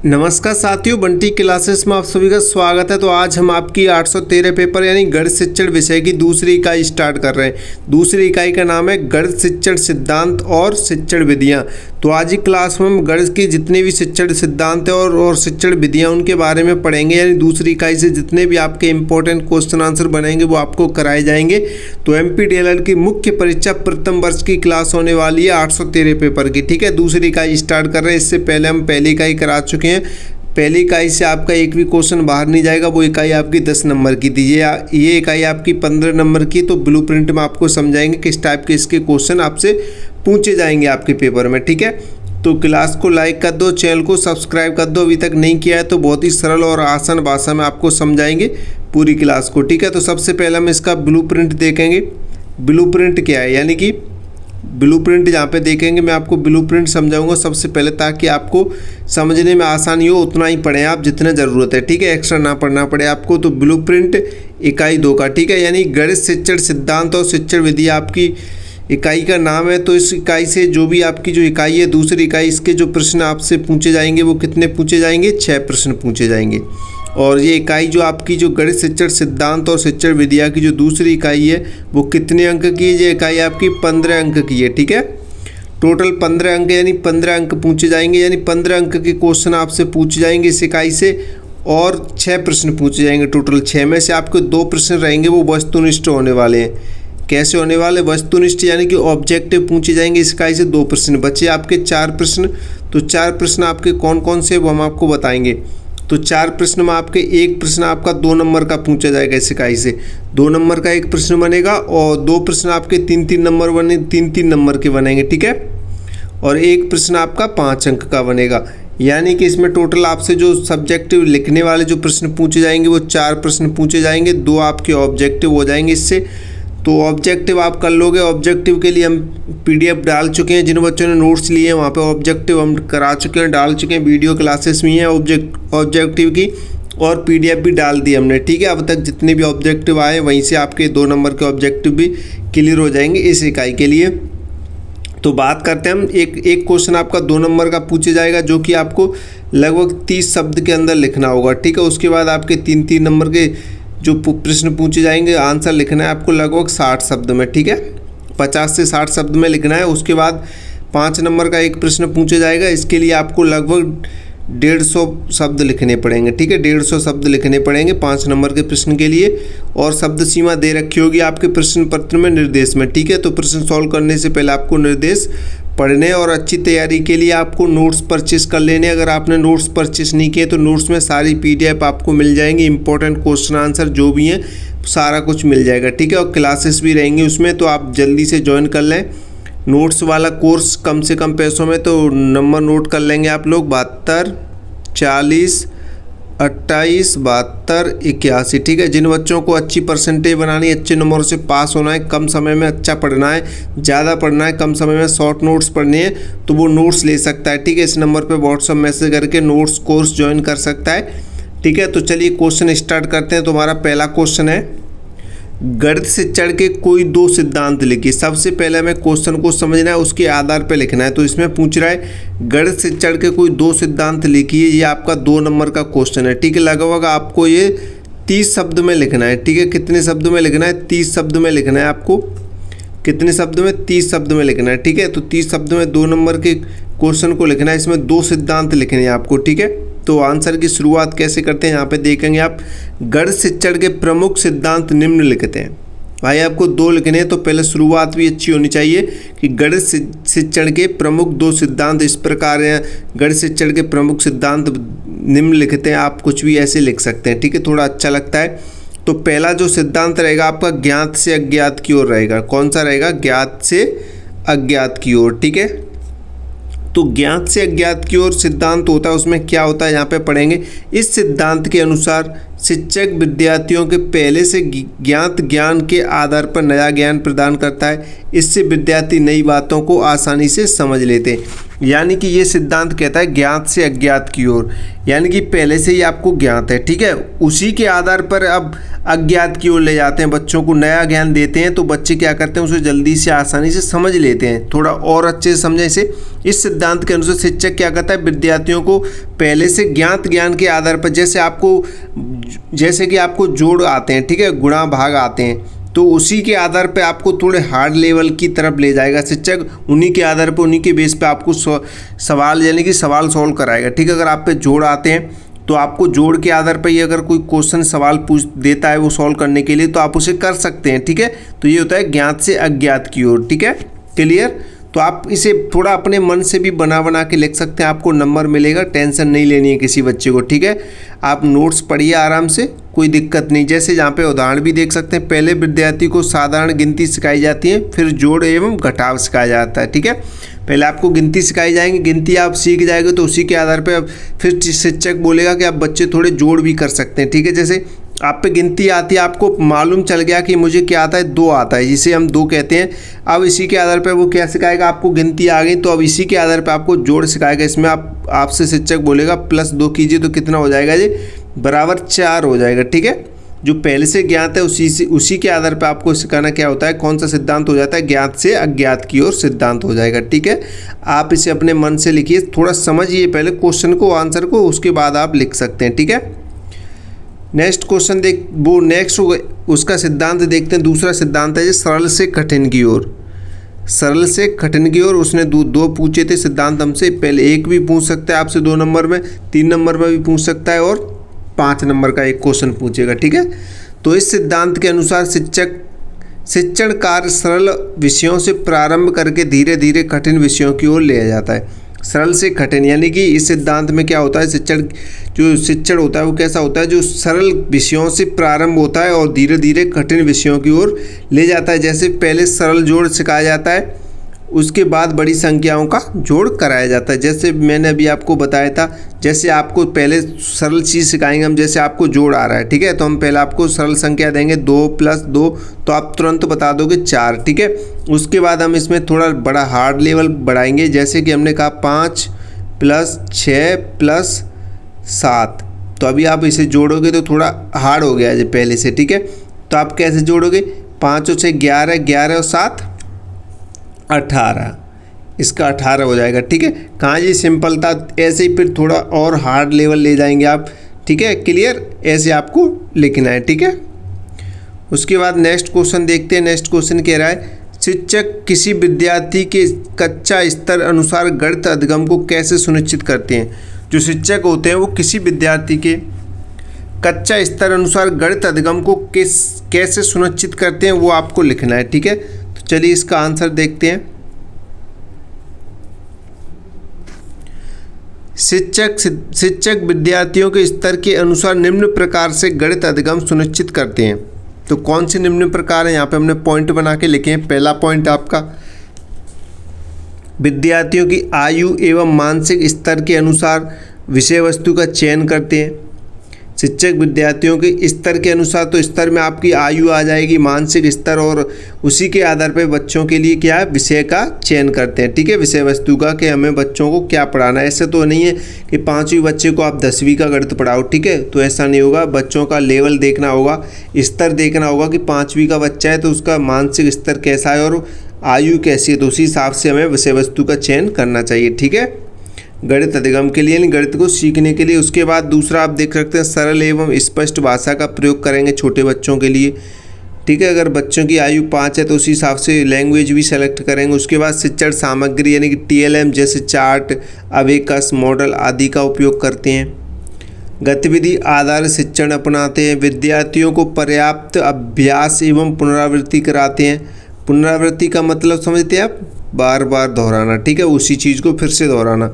नमस्कार साथियों, बंटी क्लासेस में आप सभी का स्वागत है। तो आज हम आपकी 813 पेपर यानी गणित शिक्षण विषय की दूसरी इकाई स्टार्ट कर रहे हैं। दूसरी इकाई का नाम है गणित शिक्षण सिद्धांत और शिक्षण विधियां। तो आज की क्लास में हम गणित की जितने भी शिक्षण सिद्धांत है और शिक्षण विधियां उनके बारे में पढ़ेंगे। यानी दूसरी इकाई से जितने भी आपके इंपॉर्टेंट क्वेश्चन आंसर बनेंगे वो आपको कराए जाएंगे। तो MPTLL की मुख्य परीक्षा प्रथम वर्ष की क्लास होने वाली है 813 पेपर की। ठीक है, दूसरी इकाई स्टार्ट कर रहे हैं। इससे पहले हम पहली इकाई करा चुके हैं। पहली इकाई से आपका एक भी क्वेश्चन बाहर नहीं जाएगा। वो इकाई आपकी 10 नंबर की थी, ये इकाई आपकी 15 नंबर की। तो ब्लूप्रिंट में आपको समझाएंगे किस टाइप के इसके क्वेश्चन आपसे पूछे जाएंगे आपके पेपर में। ठीक है, तो क्लास को लाइक कर दो, चैनल को सब्सक्राइब कर दो अभी तक नहीं किया है। तो बहुत ही सरल और आसान भाषा में आपको समझाएंगे पूरी क्लास को। ठीक है, तो सबसे पहले हम इसका ब्लूप्रिंट देखेंगे। ब्लूप्रिंट क्या है, यानी कि ब्लूप्रिंट जहाँ पे देखेंगे मैं आपको ब्लूप्रिंट समझाऊंगा सबसे पहले, ताकि आपको समझने में आसानी हो। उतना ही पढ़ें आप जितना ज़रूरत है। ठीक है, एक्स्ट्रा ना पढ़ना पड़े आपको। तो ब्लूप्रिंट इकाई 2 का, ठीक है, यानी गणित शिक्षण सिद्धांत और शिक्षण विधि आपकी इकाई का नाम है। तो इस इकाई से जो भी आपकी जो इकाई है दूसरी इकाई, इसके जो प्रश्न आपसे पूछे जाएंगे वो कितने पूछे जाएंगे, 6 प्रश्न पूछे जाएंगे। और ये इकाई जो आपकी जो गणित शिक्षण सिद्धांत और शिक्षण विधिया की जो दूसरी इकाई है वो कितने अंक की है, ये इकाई आपकी 15 अंक की है। ठीक है, टोटल 15 अंक, यानी 15 अंक पूछे जाएंगे। यानी 15 अंक के क्वेश्चन आपसे पूछे जाएंगे इस इकाई से, और 6 प्रश्न पूछे जाएंगे टोटल। 6 में से आपके 2 प्रश्न रहेंगे वो वस्तुनिष्ठ होने वाले हैं। कैसे होने वाले, वस्तुनिष्ठ, यानी कि ऑब्जेक्टिव पूछे जाएंगे इस इकाई से। 2 प्रश्न बचे आपके 4 प्रश्न। तो 4 प्रश्न आपके कौन कौन से वो हम आपको बताएंगे। तो 4 प्रश्न में आपके एक प्रश्न आपका 2 नंबर का पूछा जाएगा इस इकाई से। 2 नंबर का एक प्रश्न बनेगा, और 2 प्रश्न आपके 3-3 नंबर बने, 3-3 नंबर के बनेंगे। ठीक है, और एक प्रश्न आपका 5 अंक का बनेगा। यानी कि इसमें टोटल आपसे जो सब्जेक्टिव लिखने वाले जो प्रश्न पूछे जाएंगे वो 4 प्रश्न पूछे जाएंगे। 2 आपके ऑब्जेक्टिव हो जाएंगे इससे। तो ऑब्जेक्टिव आप कर लोगे। ऑब्जेक्टिव के लिए हम PDF डाल चुके हैं। जिन बच्चों ने नोट्स लिए हैं वहाँ पे ऑब्जेक्टिव हम करा चुके हैं, डाल चुके हैं। वीडियो क्लासेस भी हैं ऑब्जेक्टिव की, और PDF भी डाल दी हमने। ठीक है, अब तक जितने भी ऑब्जेक्टिव आए वहीं से आपके 2 नंबर के ऑब्जेक्टिव भी क्लियर हो जाएंगे इस इकाई के लिए। तो बात करते हैं हम, एक क्वेश्चन आपका 2 नंबर का पूछा जाएगा जो कि आपको लगभग 30 शब्द के अंदर लिखना होगा। ठीक है, उसके बाद आपके 3-3 नंबर के जो प्रश्न पूछे जाएंगे, आंसर लिखना है आपको लगभग 60 शब्द में। ठीक है, 50 से 60 शब्द में लिखना है। उसके बाद 5 नंबर का एक प्रश्न पूछा जाएगा। इसके लिए आपको लगभग 150 शब्द लिखने पड़ेंगे। ठीक है, 150 शब्द लिखने पड़ेंगे 5 नंबर के प्रश्न के लिए। और शब्द सीमा दे रखी होगी आपके प्रश्न पत्र में, निर्देश में। ठीक है, तो प्रश्न सॉल्व करने से पहले आपको निर्देश पढ़ने, और अच्छी तैयारी के लिए आपको नोट्स परचेस कर लेने। अगर आपने नोट्स परचेस नहीं किए तो नोट्स में सारी PDF आपको मिल जाएंगी। इंपॉर्टेंट क्वेश्चन आंसर जो भी हैं सारा कुछ मिल जाएगा। ठीक है, और क्लासेस भी रहेंगी उसमें, तो आप जल्दी से ज्वाइन कर लें। नोट्स वाला कोर्स कम से कम पैसों में, तो नंबर नोट कर लेंगे आप लोग, 72 40 28 72 81। ठीक है, जिन बच्चों को अच्छी परसेंटेज बनानी है, अच्छे नंबरों से पास होना है, कम समय में अच्छा पढ़ना है, ज़्यादा पढ़ना है, कम समय में शॉर्ट नोट्स पढ़ने हैं, तो वो नोट्स ले सकता है। ठीक है, इस नंबर पे व्हाट्सअप मैसेज करके नोट्स कोर्स ज्वाइन कर सकता है। ठीक है, तो चलिए क्वेश्चन स्टार्ट करते हैं। तो हमारा पहला क्वेश्चन है, गणित शिक्षण के कोई 2 सिद्धांत लिखिए। सबसे पहले हमें क्वेश्चन को समझना है, उसके आधार पर लिखना है। तो इसमें पूछ रहा है गणित शिक्षण के कोई 2 सिद्धांत लिखिए। ये आपका 2 नंबर का क्वेश्चन है। ठीक है, लगभग आपको ये 30 शब्द में लिखना है। ठीक है, कितने शब्द में लिखना है, 30 शब्द में लिखना है आपको। कितने शब्द में, 30 शब्द में लिखना है। ठीक है, तो 30 शब्द में 2 नंबर के क्वेश्चन को लिखना है। इसमें 2 सिद्धांत लिखने हैं आपको। ठीक है, तो आंसर की शुरुआत कैसे करते हैं यहाँ पे देखेंगे आप। गणित शिक्षण के प्रमुख सिद्धांत निम्नलिखित हैं। भाई आपको 2 लिखने हैं, तो पहले शुरुआत भी अच्छी होनी चाहिए कि गणित शिक्षण के प्रमुख 2 सिद्धांत इस प्रकार हैं। गणित शिक्षण के प्रमुख सिद्धांत निम्नलिखित हैं। आप कुछ भी ऐसे लिख सकते हैं। ठीक है, थोड़ा अच्छा लगता है। तो पहला जो सिद्धांत रहेगा आपका ज्ञात से अज्ञात की ओर रहेगा। कौन सा रहेगा, ज्ञात से अज्ञात की ओर। ठीक है, तो ज्ञात से अज्ञात की ओर सिद्धांत होता है, उसमें क्या होता है यहाँ पे पढ़ेंगे। इस सिद्धांत के अनुसार शिक्षक विद्यार्थियों के पहले से ज्ञात ज्ञान के आधार पर नया ज्ञान प्रदान करता है। इससे विद्यार्थी नई बातों को आसानी से समझ लेते हैं। यानी कि ये सिद्धांत कहता है ज्ञात से अज्ञात की ओर, यानी कि पहले से ही आपको ज्ञात है, ठीक है, उसी के आधार पर अब अज्ञात की ओर ले जाते हैं, बच्चों को नया ज्ञान देते हैं, तो बच्चे क्या करते हैं, उसे जल्दी से आसानी से समझ लेते हैं, थोड़ा और अच्छे से समझें इसे। इस सिद्धांत के अनुसार शिक्षक क्या करता है, विद्यार्थियों को पहले से ज्ञात ज्ञान के आधार पर, जैसे कि आपको जोड़ आते हैं, ठीक है, गुणा भाग आते हैं, तो उसी के आधार पे आपको थोड़े हार्ड लेवल की तरफ ले जाएगा शिक्षक, उन्हीं के आधार पर, उन्हीं के बेस पे आपको सवाल यानी कि सवाल सॉल्व कराएगा, ठीक है। अगर आप पे जोड़ आते हैं तो आपको जोड़ के आधार पर ही अगर कोई क्वेश्चन सवाल पूछ देता है वो सॉल्व करने के लिए, तो आप उसे कर सकते हैं, ठीक है। तो ये होता है ज्ञात से अज्ञात की ओर, ठीक है, क्लियर। तो आप इसे थोड़ा अपने मन से भी बना के लिख सकते हैं, आपको नंबर मिलेगा, टेंशन नहीं लेनी है किसी बच्चे को, ठीक है। आप नोट्स पढ़िए आराम से, कोई दिक्कत नहीं। जैसे यहाँ पे उदाहरण भी देख सकते हैं, पहले विद्यार्थी को साधारण गिनती सिखाई जाती है, फिर जोड़ एवं घटाव सिखाया जाता है, ठीक है। पहले आपको गिनती सिखाई जाएंगी, गिनती आप सीख जाएंगे तो उसी के आधार पर फिर शिक्षक बोलेगा कि आप बच्चे थोड़े जोड़ भी कर सकते हैं, ठीक है। जैसे आप पे गिनती आती है, आपको मालूम चल गया कि मुझे क्या आता है, 2 आता है, जिसे हम 2 कहते हैं। अब इसी के आधार पर वो क्या सिखाएगा, आपको गिनती आ गई तो अब इसी के आधार पर आपको जोड़ सिखाएगा। इसमें आपसे शिक्षक बोलेगा +2 कीजिए तो कितना हो जाएगा जी, बराबर 4 हो जाएगा, ठीक है। जो पहले से ज्ञात है उसी के आधार पर आपको सिखाना क्या होता है, कौन सा सिद्धांत हो जाता है, ज्ञात से अज्ञात की ओर सिद्धांत हो जाएगा, ठीक है। आप इसे अपने मन से लिखिए, थोड़ा समझिए पहले क्वेश्चन को, आंसर को, उसके बाद आप लिख सकते हैं, ठीक है। नेक्स्ट क्वेश्चन नेक्स्ट उसका सिद्धांत देखते हैं। दूसरा सिद्धांत है जी सरल से कठिन की ओर। सरल से कठिन की ओर उसने दो पूछे थे सिद्धांत हमसे, पहले एक भी पूछ सकता है आपसे 2 नंबर में, 3 नंबर में भी पूछ सकता है और 5 नंबर का एक क्वेश्चन पूछेगा, ठीक है। तो इस सिद्धांत के अनुसार शिक्षण कार्य सरल विषयों से प्रारंभ करके धीरे धीरे कठिन विषयों की ओर ले जाता है। सरल से कठिन, यानी कि इस सिद्धांत में क्या होता है, शिक्षण होता है वो कैसा होता है, जो सरल विषयों से प्रारंभ होता है और धीरे धीरे कठिन विषयों की ओर ले जाता है। जैसे पहले सरल जोड़ सिखाया जाता है, उसके बाद बड़ी संख्याओं का जोड़ कराया जाता है। जैसे मैंने अभी आपको बताया था, जैसे आपको पहले सरल चीज़ सिखाएंगे हम, जैसे आपको जोड़ आ रहा है, ठीक है, तो हम पहले आपको सरल संख्या देंगे 2 + 2, तो आप तुरंत बता दोगे 4, ठीक है। उसके बाद हम इसमें थोड़ा बड़ा हार्ड लेवल बढ़ाएंगे, जैसे कि हमने कहा 5 + 6 + 7, तो अभी आप इसे जोड़ोगे तो थोड़ा हार्ड हो गया है पहले से, ठीक है। तो आप कैसे जोड़ोगे, 5 और 6 11, 11 और 7 18, इसका 18 हो जाएगा, ठीक है। कहाँ जी सिंपल था, ऐसे ही फिर थोड़ा और हार्ड लेवल ले जाएंगे आप, ठीक है, क्लियर, ऐसे आपको लिखना है, ठीक है। उसके बाद नेक्स्ट क्वेश्चन देखते हैं। नेक्स्ट क्वेश्चन कह रहा है शिक्षक किसी विद्यार्थी के कच्चा स्तर अनुसार गणित अधिगम को कैसे सुनिश्चित करते हैं। जो शिक्षक होते हैं वो किसी विद्यार्थी के कच्चा स्तर अनुसार गणित अधिगम को कैसे सुनिश्चित करते हैं वो आपको लिखना है, ठीक है। तो चलिए इसका आंसर देखते हैं। शिक्षक विद्यार्थियों के स्तर के अनुसार निम्न प्रकार से गणित अधिगम सुनिश्चित करते हैं। तो कौन से निम्न प्रकार हैं, यहाँ पे हमने पॉइंट बना के लिखे हैं। पहला पॉइंट आपका, विद्यार्थियों की आयु एवं मानसिक स्तर के अनुसार विषय वस्तु का चयन करते हैं। शिक्षक विद्यार्थियों के स्तर के अनुसार, तो स्तर में आपकी आयु आ जाएगी, मानसिक स्तर, और उसी के आधार पर बच्चों के लिए क्या है, विषय का चयन करते हैं, ठीक है, विषय वस्तु का, कि हमें बच्चों को क्या पढ़ाना है। ऐसे तो नहीं है कि 5वीं बच्चे को आप 10वीं का गणित पढ़ाओ, ठीक है, तो ऐसा नहीं होगा। बच्चों का लेवल देखना होगा, स्तर देखना होगा कि 5वीं का बच्चा है तो उसका मानसिक स्तर कैसा है और आयु कैसी है, तो उसी हिसाब से हमें विषय वस्तु का चयन करना चाहिए, ठीक है, गणित अधिगम के लिए, यानी गणित को सीखने के लिए। उसके बाद दूसरा आप देख सकते हैं, सरल एवं स्पष्ट भाषा का प्रयोग करेंगे छोटे बच्चों के लिए, ठीक है। अगर बच्चों की आयु 5 है तो उसी हिसाब से लैंग्वेज भी सेलेक्ट करेंगे। उसके बाद शिक्षण सामग्री यानी कि TLM जैसे चार्ट, अबेकस, मॉडल आदि का उपयोग करते हैं। गतिविधि आधारित शिक्षण अपनाते हैं। विद्यार्थियों को पर्याप्त अभ्यास एवं पुनरावृत्ति कराते हैं। पुनरावृत्ति का मतलब समझते हैं आप, बार बार दोहराना, ठीक है, उसी चीज़ को फिर से दोहराना।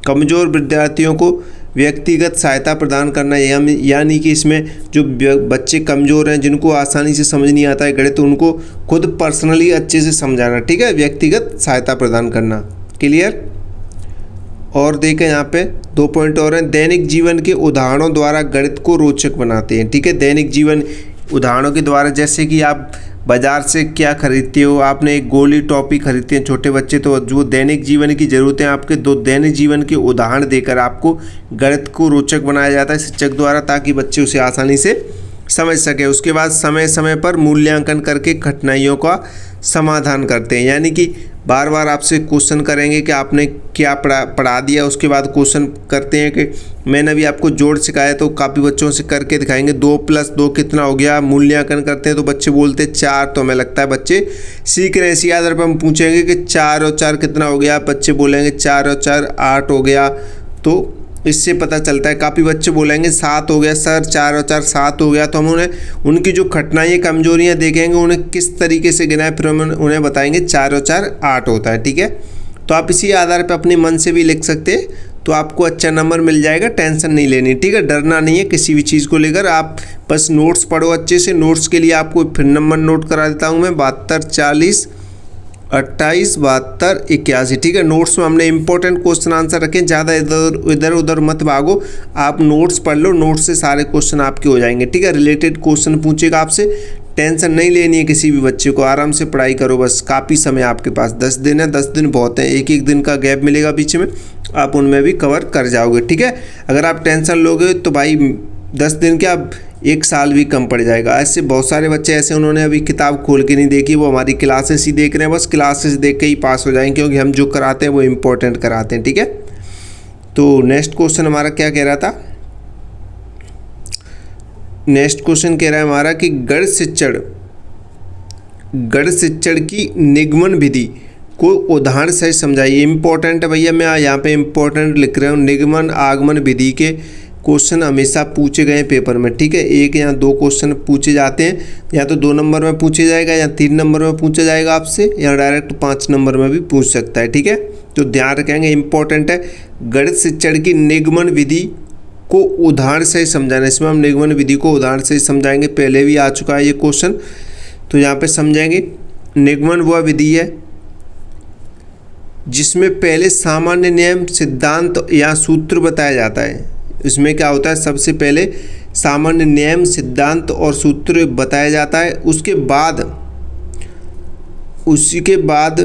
कमज़ोर विद्यार्थियों को व्यक्तिगत सहायता प्रदान करना, यानी कि इसमें जो बच्चे कमज़ोर हैं, जिनको आसानी से समझ नहीं आता है गणित, उनको खुद पर्सनली अच्छे से समझाना, ठीक है, व्यक्तिगत सहायता प्रदान करना, क्लियर। और देखें यहाँ पे 2 पॉइंट और हैं। दैनिक जीवन के उदाहरणों द्वारा गणित को रोचक बनाते हैं, ठीक है। दैनिक जीवन उदाहरणों के द्वारा, जैसे कि आप बाज़ार से क्या खरीदते हो, आपने एक गोली टॉफ़ी खरीदते हैं छोटे बच्चे, तो जो दैनिक जीवन की ज़रूरतें आपके दो दैनिक जीवन के उदाहरण देकर आपको गणित को रोचक बनाया जाता है शिक्षक द्वारा, ताकि बच्चे उसे आसानी से समझ सके। उसके बाद समय समय पर मूल्यांकन करके कठिनाइयों का समाधान करते हैं, यानी कि बार बार आपसे क्वेश्चन करेंगे कि आपने क्या पढ़ा दिया। उसके बाद क्वेश्चन करते हैं कि मैंने अभी आपको जोड़ सिखाया, तो काफ़ी बच्चों से करके दिखाएंगे 2 + 2 कितना हो गया। मूल्यांकन करते हैं तो बच्चे बोलते 4, तो हमें लगता है बच्चे सीख रहे हैं। इसी आधार पर हम पूछेंगे कि 4 और 4 कितना हो गया, बच्चे बोलेंगे 4 और 4 8 हो गया। तो इससे पता चलता है, काफ़ी बच्चे बोलेंगे 7 हो गया सर, 4 और 4 7 हो गया। तो हम उन्हें उनकी जो कठिनाइयाँ कमजोरियाँ देखेंगे, उन्हें किस तरीके से गिना है, फिर हम उन्हें बताएंगे 4 और 4 8 होता है। ठीक है, तो आप इसी आधार पर अपने मन से भी लिख सकते हैं, तो आपको अच्छा नंबर मिल जाएगा। टेंशन नहीं लेनी, ठीक है, डरना नहीं है किसी भी चीज़ को लेकर। आप बस नोट्स पढ़ो अच्छे से। नोट्स के लिए आपको फिर नंबर नोट करा देता हूँ मैं, 72 40 28 72 81। ठीक है, नोट्स में हमने इंपॉर्टेंट क्वेश्चन आंसर रखें, ज़्यादा इधर उधर मत भागो, आप नोट्स पढ़ लो, नोट्स से सारे क्वेश्चन आपके हो जाएंगे। ठीक है, रिलेटेड क्वेश्चन पूछेगा आपसे, टेंशन नहीं लेनी है किसी भी बच्चे को, आराम से पढ़ाई करो। बस काफ़ी समय आपके पास 10 दिन है, 10 दिन बहुत है, एक एक दिन का गैप मिलेगा बीच में, आप उनमें भी कवर कर जाओगे। ठीक है, अगर आप टेंशन लोगे तो भाई 10 दिन क्या, 1 साल भी कम पड़ जाएगा। ऐसे बहुत सारे बच्चे ऐसे, उन्होंने अभी किताब खोल के नहीं देखी, वो हमारी क्लासेस ही देख रहे हैं, बस क्लासेस देख के ही पास हो जाएंगे, क्योंकि हम जो कराते हैं वो इम्पोर्टेंट कराते हैं। ठीक है, तो नेक्स्ट क्वेश्चन हमारा क्या कह रहा था, नेक्स्ट क्वेश्चन कह रहा है हमारा कि गणित शिक्षण की निगमन विधि को उदाहरण से समझाइए। इंपॉर्टेंट है भैया, मैं यहाँ पे इंपॉर्टेंट लिख रहा हूँ। निगमन आगमन विधि के क्वेश्चन हमेशा पूछे गए पेपर में। ठीक है, 1 या 2 क्वेश्चन पूछे जाते हैं, या तो 2 नंबर में पूछे जाएगा, या 3 नंबर में पूछा जाएगा आपसे, या डायरेक्ट 5 नंबर में भी पूछ सकता है। ठीक है, तो ध्यान रखेंगे, इंपॉर्टेंट है। गणित शिक्षण की निगमन विधि को उदाहरण से समझाना, इसमें हम निगमन विधि को उदाहरण से समझाएंगे। पहले भी आ चुका है ये क्वेश्चन, तो यहाँ पे समझेंगे। निगमन वह विधि है जिसमें पहले सामान्य नियम, सिद्धांत या सूत्र बताया जाता है। इसमें क्या होता है, सबसे पहले सामान्य नियम, सिद्धांत और सूत्र बताया जाता है, उसके बाद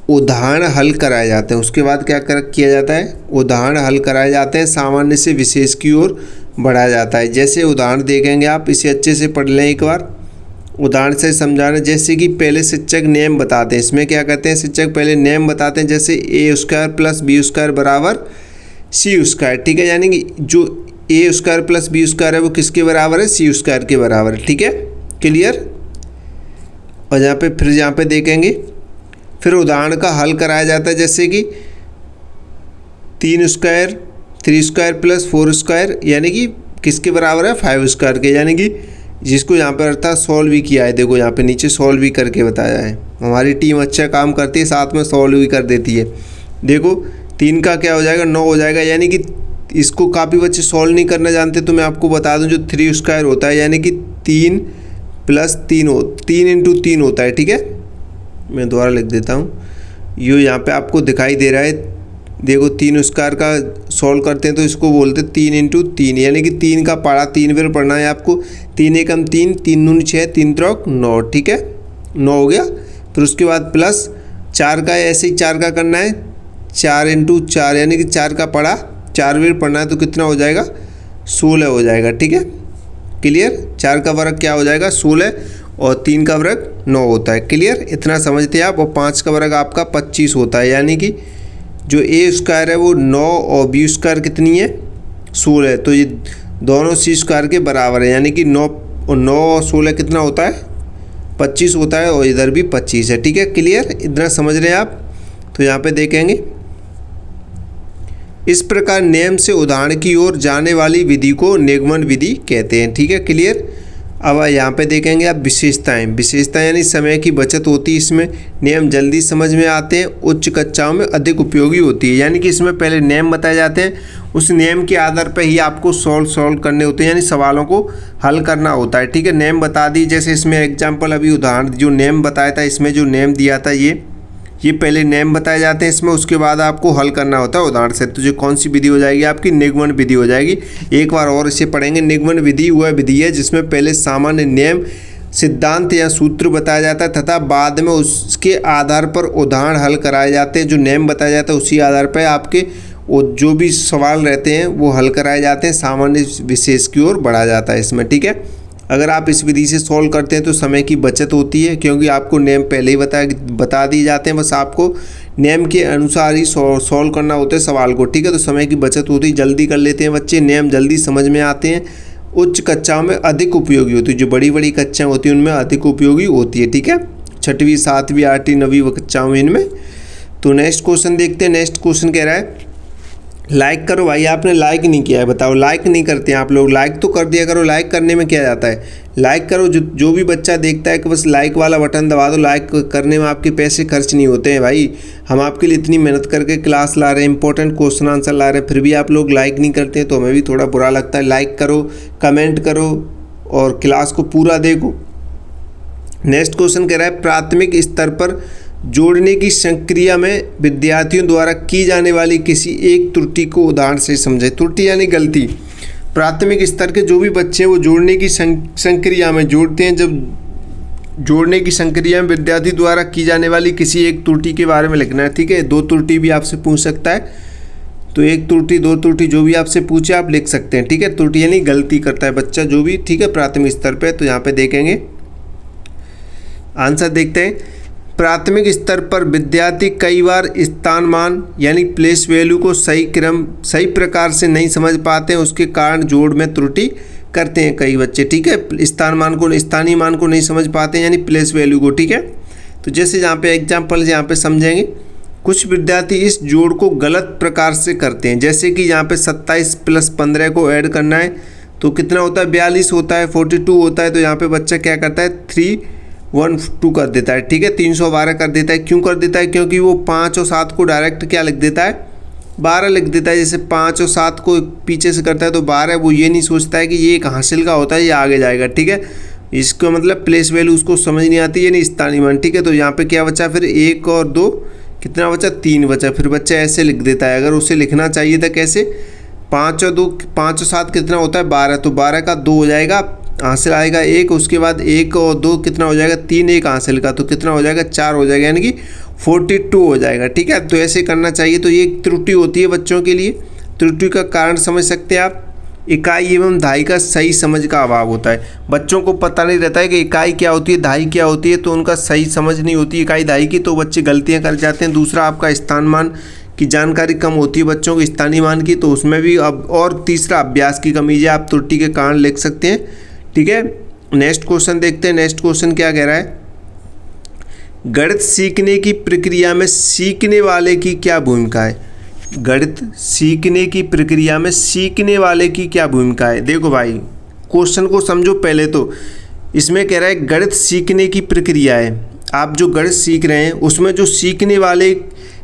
उदाहरण हल कराए जाते हैं। उसके बाद क्या किया जाता है, उदाहरण हल कराए जाते हैं, सामान्य से विशेष की ओर बढ़ाया जाता है। जैसे उदाहरण देखेंगे आप, इसे अच्छे से पढ़ लें एक बार, उदाहरण से समझाना। जैसे कि पहले शिक्षक नियम बताते हैं, इसमें क्या करते हैं, शिक्षक पहले नियम बताते हैं, जैसे a² + b² बराबर c²। ठीक है, यानी कि जो a² + b² है वो किसके बराबर है, c² के बराबर है। ठीक है, क्लियर। और यहाँ पे देखेंगे, फिर उदाहरण का हल कराया जाता है, जैसे कि 3² 3² + 4², यानी कि किसके बराबर है, 5² के, यानी कि जिसको यहाँ पर अर्थात सॉल्व भी किया है। देखो यहाँ पे नीचे सॉल्व भी करके बताया है। हमारी टीम अच्छा काम करती है, साथ में सॉल्व भी कर देती है। देखो 3 का क्या हो जाएगा, 9 हो जाएगा, यानी कि इसको काफ़ी बच्चे सॉल्व नहीं करना जानते, तो मैं आपको बता दूं, जो 3² होता है, यानी कि 3 + 3 3 × 3 होता है। ठीक है, मैं दोबारा लिख देता हूँ, ये यहाँ पे आपको दिखाई दे रहा है। देखो 3² का सॉल्व करते हैं तो इसको बोलते 3 × 3, यानी कि 3 का पढ़ा 3 बार पढ़ना है आपको। 3 × 1 3, 3 × 6 3 × 9। ठीक है, 9 हो गया। फिर उसके बाद प्लस 4 का, ऐसे ही 4 का करना है, 4 × 4, यानी कि 4 का पढ़ा 4 बार पढ़ना है, तो कितना हो जाएगा, 16 हो जाएगा। ठीक है, क्लियर। 4 का वर्ग क्या हो जाएगा, 16, और 3 का वर्ग 9 होता है। क्लियर, इतना समझते हैं आप। और 5 का वर्ग आपका 25 होता है, यानी कि जो a² है वो 9 और b² कितनी है, 16 है, तो ये दोनों c² के बराबर है, यानी कि 9 और 16 कितना होता है, 25 होता है, और इधर भी 25 है। ठीक है, क्लियर, इतना समझ रहे हैं आप। तो यहाँ पे देखेंगे, इस प्रकार नियम से उदाहरण की ओर जाने वाली विधि को निगमन विधि कहते हैं। ठीक है, क्लियर। अब यहाँ पे देखेंगे आप विशेषताएं यानी समय की बचत होती है, इसमें नियम जल्दी समझ में आते हैं, उच्च कक्षाओं में अधिक उपयोगी होती है। यानी कि इसमें पहले नियम बताए जाते हैं, उस नियम के आधार पर ही आपको सॉल्व करने होते हैं, यानी सवालों को हल करना होता है। ठीक है, नियम बता दी, जैसे इसमें एग्जाम्पल अभी उदाहरण जो नियम बताया था, इसमें जो नियम दिया था ये पहले नियम बताए जाते हैं इसमें, उसके बाद आपको हल करना होता है उदाहरण से। तो जो कौन सी विधि हो जाएगी आपकी, निगमन विधि हो जाएगी। एक बार और इसे पढ़ेंगे। निगमन विधि वह विधि है जिसमें पहले सामान्य नियम सिद्धांत या सूत्र बताया जाता है तथा बाद में उसके आधार पर उदाहरण हल कराए जाते हैं। जो नेम बताया जाता है उसी आधार पर आपके वो जो भी सवाल रहते हैं वो हल कराए जाते हैं, सामान्य विशेष की ओर बढ़ा जाता है इसमें, ठीक है। अगर आप इस विधि से सॉल्व करते हैं तो समय की बचत होती है, क्योंकि आपको नेम पहले ही बता दिए जाते हैं, बस आपको नेम के अनुसार ही सॉल्व करना होता है सवाल को, ठीक है। तो समय की बचत होती है, जल्दी कर लेते हैं बच्चे, नेम जल्दी समझ में आते हैं, उच्च कक्षाओं में अधिक उपयोगी होती है, जो बड़ी बड़ी कक्षाएँ होती हैं उनमें अधिक उपयोगी होती है, ठीक है। 6वीं 7वीं 8वीं 9वीं कक्षाओं में इनमें। तो नेक्स्ट क्वेश्चन देखते हैं। नेक्स्ट क्वेश्चन कह रहा है लाइक करो। भाई आपने लाइक नहीं किया है, बताओ, लाइक नहीं करते हैं आप लोग, लाइक तो कर दिया करो। लाइक करने में क्या जाता है, लाइक करो। जो भी बच्चा देखता है कि बस लाइक वाला बटन दबा दो, लाइक करने में आपके पैसे खर्च नहीं होते हैं। भाई हम आपके लिए इतनी मेहनत करके क्लास ला रहे हैं, इंपॉर्टेंट क्वेश्चन आंसर ला रहे हैं, फिर भी आप लोग लाइक नहीं करते हैं तो हमें भी थोड़ा बुरा लगता है। लाइक करो, कमेंट करो और क्लास को पूरा देखो। नेक्स्ट क्वेश्चन कह रहा है प्राथमिक स्तर पर जोड़ने की संक्रिया में विद्यार्थियों द्वारा की जाने वाली किसी एक त्रुटि को उदाहरण से समझे। त्रुटि यानी गलती। प्राथमिक स्तर के जो भी बच्चे हैं वो जोड़ने की संक्रिया में जोड़ते हैं, जब जोड़ने की संक्रिया में विद्यार्थी द्वारा की जाने वाली किसी एक त्रुटि के बारे में लिखना है, ठीक है। 2 त्रुटि भी आपसे पूछ सकता है, तो 1 त्रुटि 2 त्रुटि जो भी आपसे पूछे आप लिख सकते हैं, ठीक है। त्रुटि यानी गलती करता है बच्चा जो भी, ठीक है, प्राथमिक स्तर पर। तो यहाँ पे देखेंगे आंसर, देखते हैं। प्राथमिक स्तर पर विद्यार्थी कई बार स्थान मान यानी प्लेस वैल्यू को सही प्रकार से नहीं समझ पाते हैं, उसके कारण जोड़ में त्रुटि करते हैं कई बच्चे, ठीक है। स्थानीय मान को नहीं समझ पाते हैं यानी प्लेस वैल्यू को, ठीक है। तो जैसे यहाँ पे एग्जाम्पल यहाँ पे समझेंगे, कुछ विद्यार्थी इस जोड़ को गलत प्रकार से करते हैं, जैसे कि यहाँ पे 27 + 15 को ऐड करना है तो कितना होता है, 42 होता है, 42 होता है। तो यहाँ पे बच्चा क्या करता है, 312 कर देता है, ठीक है, 312 कर देता है। क्यों कर देता है, क्योंकि वो 5 और 7 को डायरेक्ट क्या लिख देता है, 12 लिख देता है। जैसे 5 और 7 को पीछे से करता है तो 12, वो ये नहीं सोचता है कि ये एक हासिल का होता है, ये आगे जाएगा, ठीक है। इसका मतलब प्लेस वैल्यू उसको समझ नहीं आती, ये नहीं स्थानीय मान, ठीक है। तो यहाँ पे क्या बचा, फिर 1 और 2 कितना बचा, 3 बचा। फिर बच्चा ऐसे लिख देता है, अगर उसे लिखना चाहिए था कैसे, 5 और 7 कितना होता है, 12, तो 12 का 2 हो जाएगा, हासिल आएगा 1, उसके बाद 1 और 2 कितना हो जाएगा, 3, 1 हासिल का, तो कितना हो जाएगा, 4 हो जाएगा, यानी कि 42 हो जाएगा, ठीक है। तो ऐसे करना चाहिए। तो ये एक त्रुटि होती है बच्चों के लिए। त्रुटि का कारण समझ सकते हैं आप, इकाई एवं दहाई का सही समझ का अभाव होता है। बच्चों को पता नहीं रहता है कि इकाई क्या होती है, दहाई क्या होती है, तो उनका सही समझ नहीं होती इकाई दहाई की, तो बच्चे गलतियाँ कर जाते हैं। दूसरा आपका स्थान मान की जानकारी कम होती है बच्चों को स्थानीय मान की, तो उसमें भी अब, और तीसरा अभ्यास की कमी है, आप त्रुटि के कारण लिख सकते हैं, ठीक है। नेक्स्ट क्वेश्चन देखते हैं। नेक्स्ट क्वेश्चन क्या कह रहा है, गणित सीखने की प्रक्रिया में सीखने वाले की क्या भूमिका है। गणित सीखने की प्रक्रिया में सीखने वाले की क्या भूमिका है। देखो भाई क्वेश्चन को समझो पहले, तो इसमें कह रहा है गणित सीखने की प्रक्रिया है, आप जो गणित सीख रहे हैं उसमें जो सीखने वाले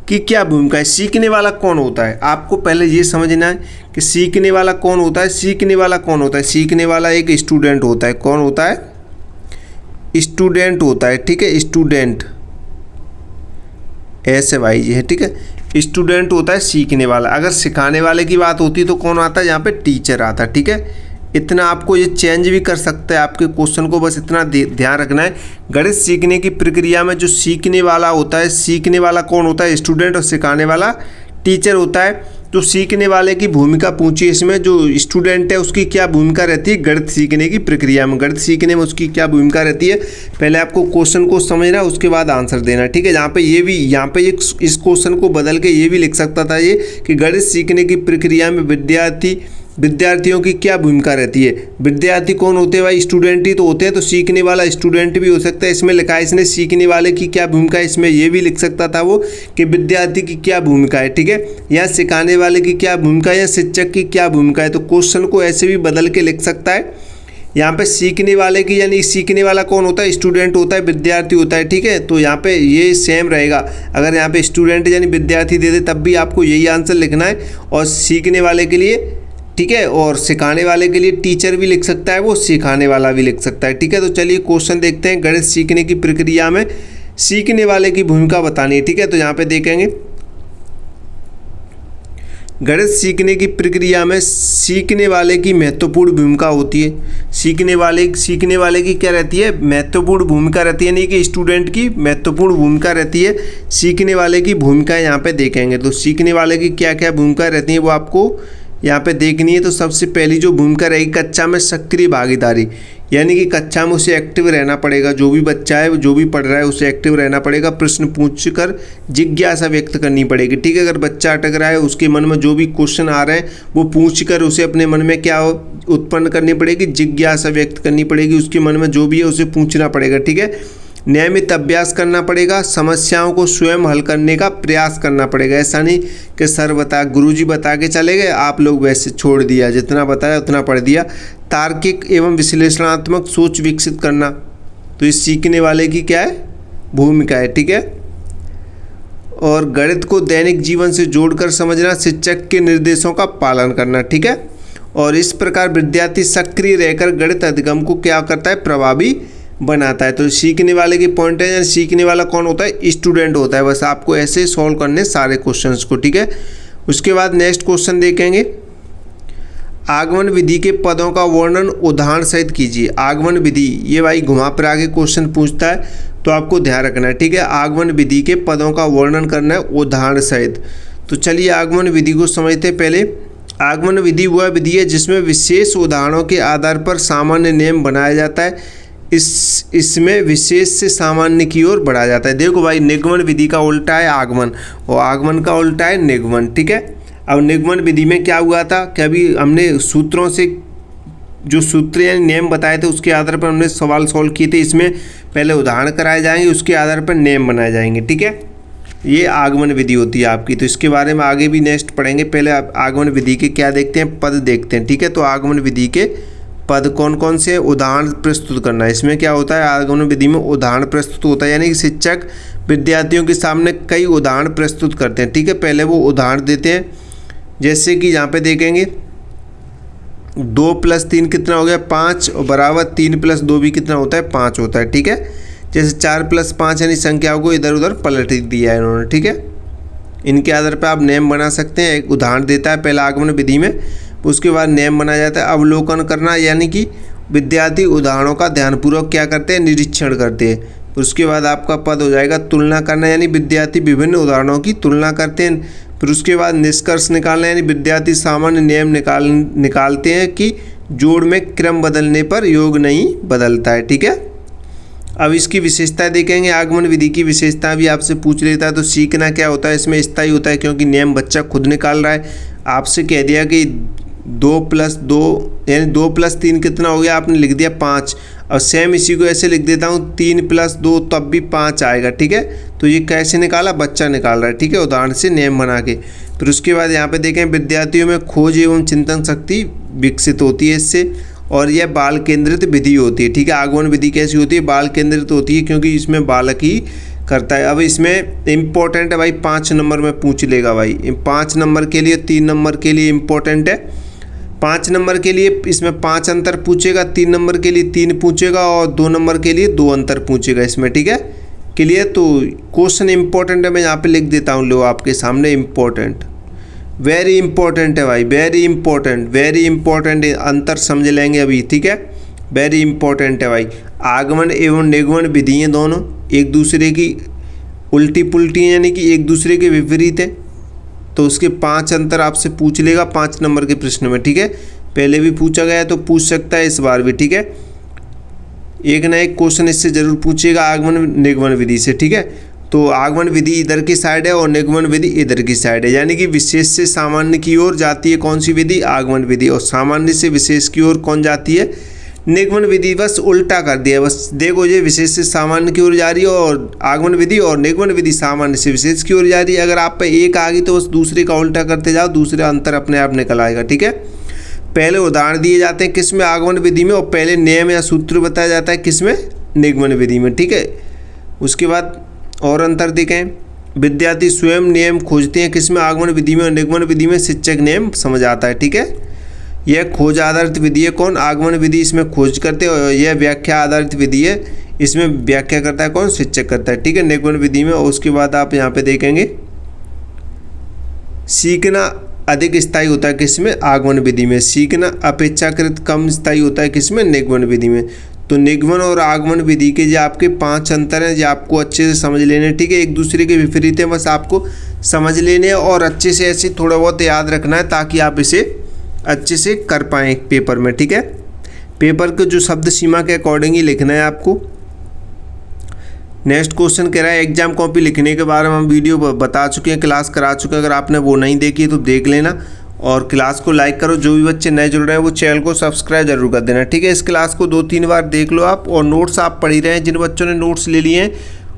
की क्या भूमिका है। सीखने वाला कौन होता है, आपको पहले ये समझना है कि सीखने वाला कौन होता है। सीखने वाला कौन होता है, सीखने वाला एक स्टूडेंट होता है। कौन होता है, स्टूडेंट होता है, ठीक है। स्टूडेंट SYG है, ठीक है। स्टूडेंट होता है सीखने वाला। अगर सिखाने वाले की बात होती तो कौन आता है, यहाँ पे टीचर आता है, ठीक है। इतना आपको ये चेंज भी कर सकता है आपके क्वेश्चन को, बस इतना ध्यान रखना है। गणित सीखने की प्रक्रिया में जो सीखने वाला होता है, सीखने वाला कौन होता है, स्टूडेंट, और सिखाने वाला टीचर होता है। तो सीखने वाले की भूमिका पूछी, इसमें जो स्टूडेंट है उसकी क्या भूमिका रहती है गणित सीखने की प्रक्रिया में, गणित सीखने में उसकी क्या भूमिका रहती है। पहले आपको क्वेश्चन को समझना, उसके बाद आंसर देना, ठीक है। यहाँ पे ये भी, यहाँ पे इस क्वेश्चन को बदल के ये भी लिख सकता था ये कि गणित सीखने की प्रक्रिया में विद्यार्थियों की क्या भूमिका रहती है। विद्यार्थी कौन होते हैं भाई, स्टूडेंट ही तो होते हैं, तो सीखने वाला स्टूडेंट भी हो सकता है। इसमें लिखा है इसने सीखने वाले की क्या भूमिका है, इसमें ये भी लिख सकता था वो कि विद्यार्थी की क्या भूमिका है, ठीक है, या सिखाने वाले की क्या भूमिका है, या शिक्षक की क्या भूमिका है। तो क्वेश्चन को ऐसे भी बदल के लिख सकता है। यहाँ पे सीखने वाले की, यानी सीखने वाला कौन होता है, स्टूडेंट होता है, विद्यार्थी होता है, ठीक है। तो यहाँ पे ये सेम रहेगा। अगर यहाँ पे स्टूडेंट यानी विद्यार्थी दे दे तब भी आपको यही आंसर लिखना है, और सीखने वाले के लिए, ठीक है, और सिखाने वाले के लिए टीचर भी लिख सकता है, वो सिखाने वाला भी लिख सकता है, ठीक है। तो चलिए क्वेश्चन देखते हैं। गणित सीखने की प्रक्रिया में सीखने वाले की भूमिका बतानी है, ठीक है। तो यहाँ पे देखेंगे गणित सीखने की प्रक्रिया में सीखने वाले की महत्वपूर्ण भूमिका होती है। सीखने वाले की क्या रहती है? महत्वपूर्ण भूमिका रहती है, यानी कि स्टूडेंट की महत्वपूर्ण भूमिका रहती है। सीखने वाले की भूमिका यहाँ पे देखेंगे, तो सीखने वाले की क्या क्या भूमिका रहती है वो आपको यहाँ पे देखनी है। तो सबसे पहली जो भूमिका रहेगी, कक्षा में सक्रिय भागीदारी, यानी कि कक्षा में उसे एक्टिव रहना पड़ेगा। जो भी बच्चा है, जो भी पढ़ रहा है, उसे एक्टिव रहना पड़ेगा। प्रश्न पूछकर जिज्ञासा व्यक्त करनी पड़ेगी, ठीक है। अगर बच्चा अटक रहा है, उसके मन में जो भी क्वेश्चन आ रहे हैं वो पूछकर उसे अपने मन में क्या उत्पन्न करनी पड़ेगी? जिज्ञासा व्यक्त करनी पड़ेगी। उसके मन में जो भी है उसे पूछना पड़ेगा, ठीक है। नियमित अभ्यास करना पड़ेगा। समस्याओं को स्वयं हल करने का प्रयास करना पड़ेगा। ऐसा नहीं कि सर गुरुजी बता के चले गए, आप लोग वैसे छोड़ दिया, जितना बताया उतना पढ़ दिया। तार्किक एवं विश्लेषणात्मक सोच विकसित करना, तो इस सीखने वाले की क्या है? भूमिका है, ठीक है। और गणित को दैनिक जीवन से जोड़कर समझना, शिक्षक के निर्देशों का पालन करना, ठीक है। और इस प्रकार विद्यार्थी सक्रिय रहकर गणित अधिगम को क्या करता है? प्रभावी बनाता है। तो सीखने वाले की पॉइंट है, सीखने वाला कौन होता है? स्टूडेंट होता है। बस आपको ऐसे सॉल्व करने सारे क्वेश्चंस को, ठीक है। उसके बाद नेक्स्ट क्वेश्चन देखेंगे, आगमन विधि के पदों का वर्णन उदाहरण सहित कीजिए। आगमन विधि, ये भाई घुमा फिरा के क्वेश्चन पूछता है, तो आपको ध्यान रखना है, ठीक है। आगमन विधि के पदों का वर्णन करना है उदाहरण सहित। तो चलिए आगमन विधि को समझते हैं। पहले आगमन विधि वह विधि है जिसमें विशेष उदाहरणों के आधार पर सामान्य नियम बनाया जाता है। इसमें विशेष से सामान्य की ओर बढ़ा जाता है। देखो भाई, निगमन विधि का उल्टा है आगमन, और आगमन का उल्टा है निगमन, ठीक है। अब निगमन विधि में क्या हुआ था कि अभी हमने सूत्रों से जो सूत्र यानी नियम बताए थे उसके आधार पर हमने सवाल सॉल्व किए थे। इसमें पहले उदाहरण कराए जाएंगे, उसके आधार पर नियम बनाए जाएंगे, ठीक है। ये आगमन विधि होती है आपकी। तो इसके बारे में आगे भी नेक्स्ट पढ़ेंगे। पहले आप आगमन विधि के क्या देखते हैं? पद देखते हैं, ठीक है। तो आगमन विधि के पद कौन कौन से? उदाहरण प्रस्तुत करना। इसमें क्या होता है? आगमन विधि में उदाहरण प्रस्तुत होता है, यानी कि शिक्षक विद्यार्थियों के सामने कई उदाहरण प्रस्तुत करते हैं, ठीक है। पहले वो उदाहरण देते हैं, जैसे कि यहाँ पे देखेंगे 2 + 3 कितना हो गया? 5, और बराबर 3 + 2 भी कितना होता है? 5 होता है, ठीक है। जैसे 4 + 5 यानी संख्याओं को इधर उधर पलट दिया है इन्होंने, ठीक है। इनके आधार पर आप नियम बना सकते हैं। एक उदाहरण देता है पहला आगमन विधि में, उसके बाद नियम बनाया जाता है। अवलोकन करना, यानी कि विद्यार्थी उदाहरणों का ध्यानपूर्वक क्या करते हैं? निरीक्षण करते हैं। उसके बाद आपका पद हो जाएगा तुलना करना, यानी विद्यार्थी विभिन्न उदाहरणों की तुलना करते हैं। फिर उसके बाद निष्कर्ष निकालना, यानी विद्यार्थी सामान्य नियम निकालते हैं कि जोड़ में क्रम बदलने पर योग नहीं बदलता है, ठीक है। अब इसकी विशेषता देखेंगे। आगमन विधि की विशेषता भी आपसे पूछ लेता है। तो सीखना क्या होता है? इसमें स्थायी होता है, क्योंकि नियम बच्चा खुद निकाल रहा है। आपसे कह दिया कि 2 + 2 यानी 2 + 3 कितना हो गया? आपने लिख दिया 5, और सेम इसी को ऐसे लिख देता हूँ 3 + 2 तब भी 5 आएगा, ठीक है। तो ये कैसे निकाला? बच्चा निकाल रहा है, ठीक है, उदाहरण से नियम बना के। फिर उसके बाद यहाँ पे देखें, विद्यार्थियों में खोज एवं चिंतन शक्ति विकसित होती है इससे, और यह बाल केंद्रित विधि होती है, ठीक है। आगमन विधि कैसी होती है? बाल केंद्रित होती है, क्योंकि इसमें बालक ही करता है। अब इसमें इम्पोर्टेंट है भाई, 5 नंबर में पूछ लेगा भाई। 5 नंबर के लिए, 3 नंबर के लिए इम्पोर्टेंट है। 5 नंबर के लिए इसमें 5 अंतर पूछेगा, 3 नंबर के लिए 3 पूछेगा, और 2 नंबर के लिए 2 अंतर पूछेगा इसमें, ठीक है। क्लियर? तो क्वेश्चन इंपॉर्टेंट है, मैं यहाँ पे लिख देता हूँ, लो आपके सामने इम्पोर्टेंट, वेरी इंपॉर्टेंट है भाई, वेरी इंपॉर्टेंट। अंतर समझ लेंगे अभी, ठीक है। वेरी इंपॉर्टेंट है भाई। आगमन एवं निगमन विधियाँ दोनों एक दूसरे की उल्टी पुल्टी, यानी कि एक दूसरे के विपरीत है। तो उसके 5 अंतर आपसे पूछ लेगा 5 नंबर के प्रश्न में, ठीक है। पहले भी पूछा गया है तो पूछ सकता है इस बार भी, ठीक है। एक ना एक क्वेश्चन इससे जरूर पूछेगा आगमन निगमन विधि से, ठीक है। तो आगमन विधि इधर की साइड है और निगमन विधि इधर की साइड है, यानी कि विशेष से सामान्य की ओर जाती है कौन सी विधि? आगमन विधि। और सामान्य से विशेष की ओर कौन जाती है? निगमन विधि। बस उल्टा कर दिया, बस देखो ये विशेष से सामान्य की ओर जा रही है और आगमन विधि, और निगमन विधि सामान्य से विशेष की ओर जा रही है। अगर आप पे एक आ गई तो बस दूसरे का उल्टा करते जाओ, दूसरे अंतर अपने आप निकल आएगा, ठीक है। पहले उदाहरण दिए जाते हैं किसमें? आगमन विधि में, और पहले नियम या सूत्र बताया जाता है किसमें? निगमन विधि में, ठीक है। उसके बाद और अंतर देखें, विद्यार्थी स्वयं नियम खोजते हैं किसमें? आगमन विधि में। और निगमन विधि में शिक्षक नियम समझ आता है, ठीक है। यह खोज आधारित विधि है कौन? आगमन विधि इसमें खोज करते हैं, और यह व्याख्या आधारित विधि है, इसमें व्याख्या करता है कौन? शिक्षक करता है, ठीक है, निगमन विधि में। और उसके बाद आप यहाँ पे देखेंगे सीखना अधिक स्थायी होता है किसमें, आगमन विधि में। सीखना अपेक्षाकृत कम स्थायी होता है किसमें, निगमन विधि में। तो निगमन और आगमन विधि के जो आपके 5 अंतर हैं जो आपको अच्छे से समझ लेने, ठीक है। एक दूसरे के विपरीत हैं, बस आपको समझ लेने और अच्छे से ऐसे थोड़ा बहुत याद रखना है ताकि आप इसे अच्छे से कर पाएँ पेपर में, ठीक है। पेपर के जो शब्द सीमा के अकॉर्डिंग ही लिखना है आपको। नेक्स्ट क्वेश्चन कह रहा है एग्जाम कॉपी लिखने के बारे में हम वीडियो बता चुके हैं, क्लास करा चुके हैं। अगर आपने वो नहीं देखी तो देख लेना और क्लास को लाइक करो। जो भी बच्चे नए जुड़ रहे हैं वो चैनल को सब्सक्राइब जरूर कर देना, ठीक है। इस क्लास को 2-3 बार देख लो आप। और नोट्स आप पढ़ ही रहे हैं, जिन बच्चों ने नोट्स ले लिए हैं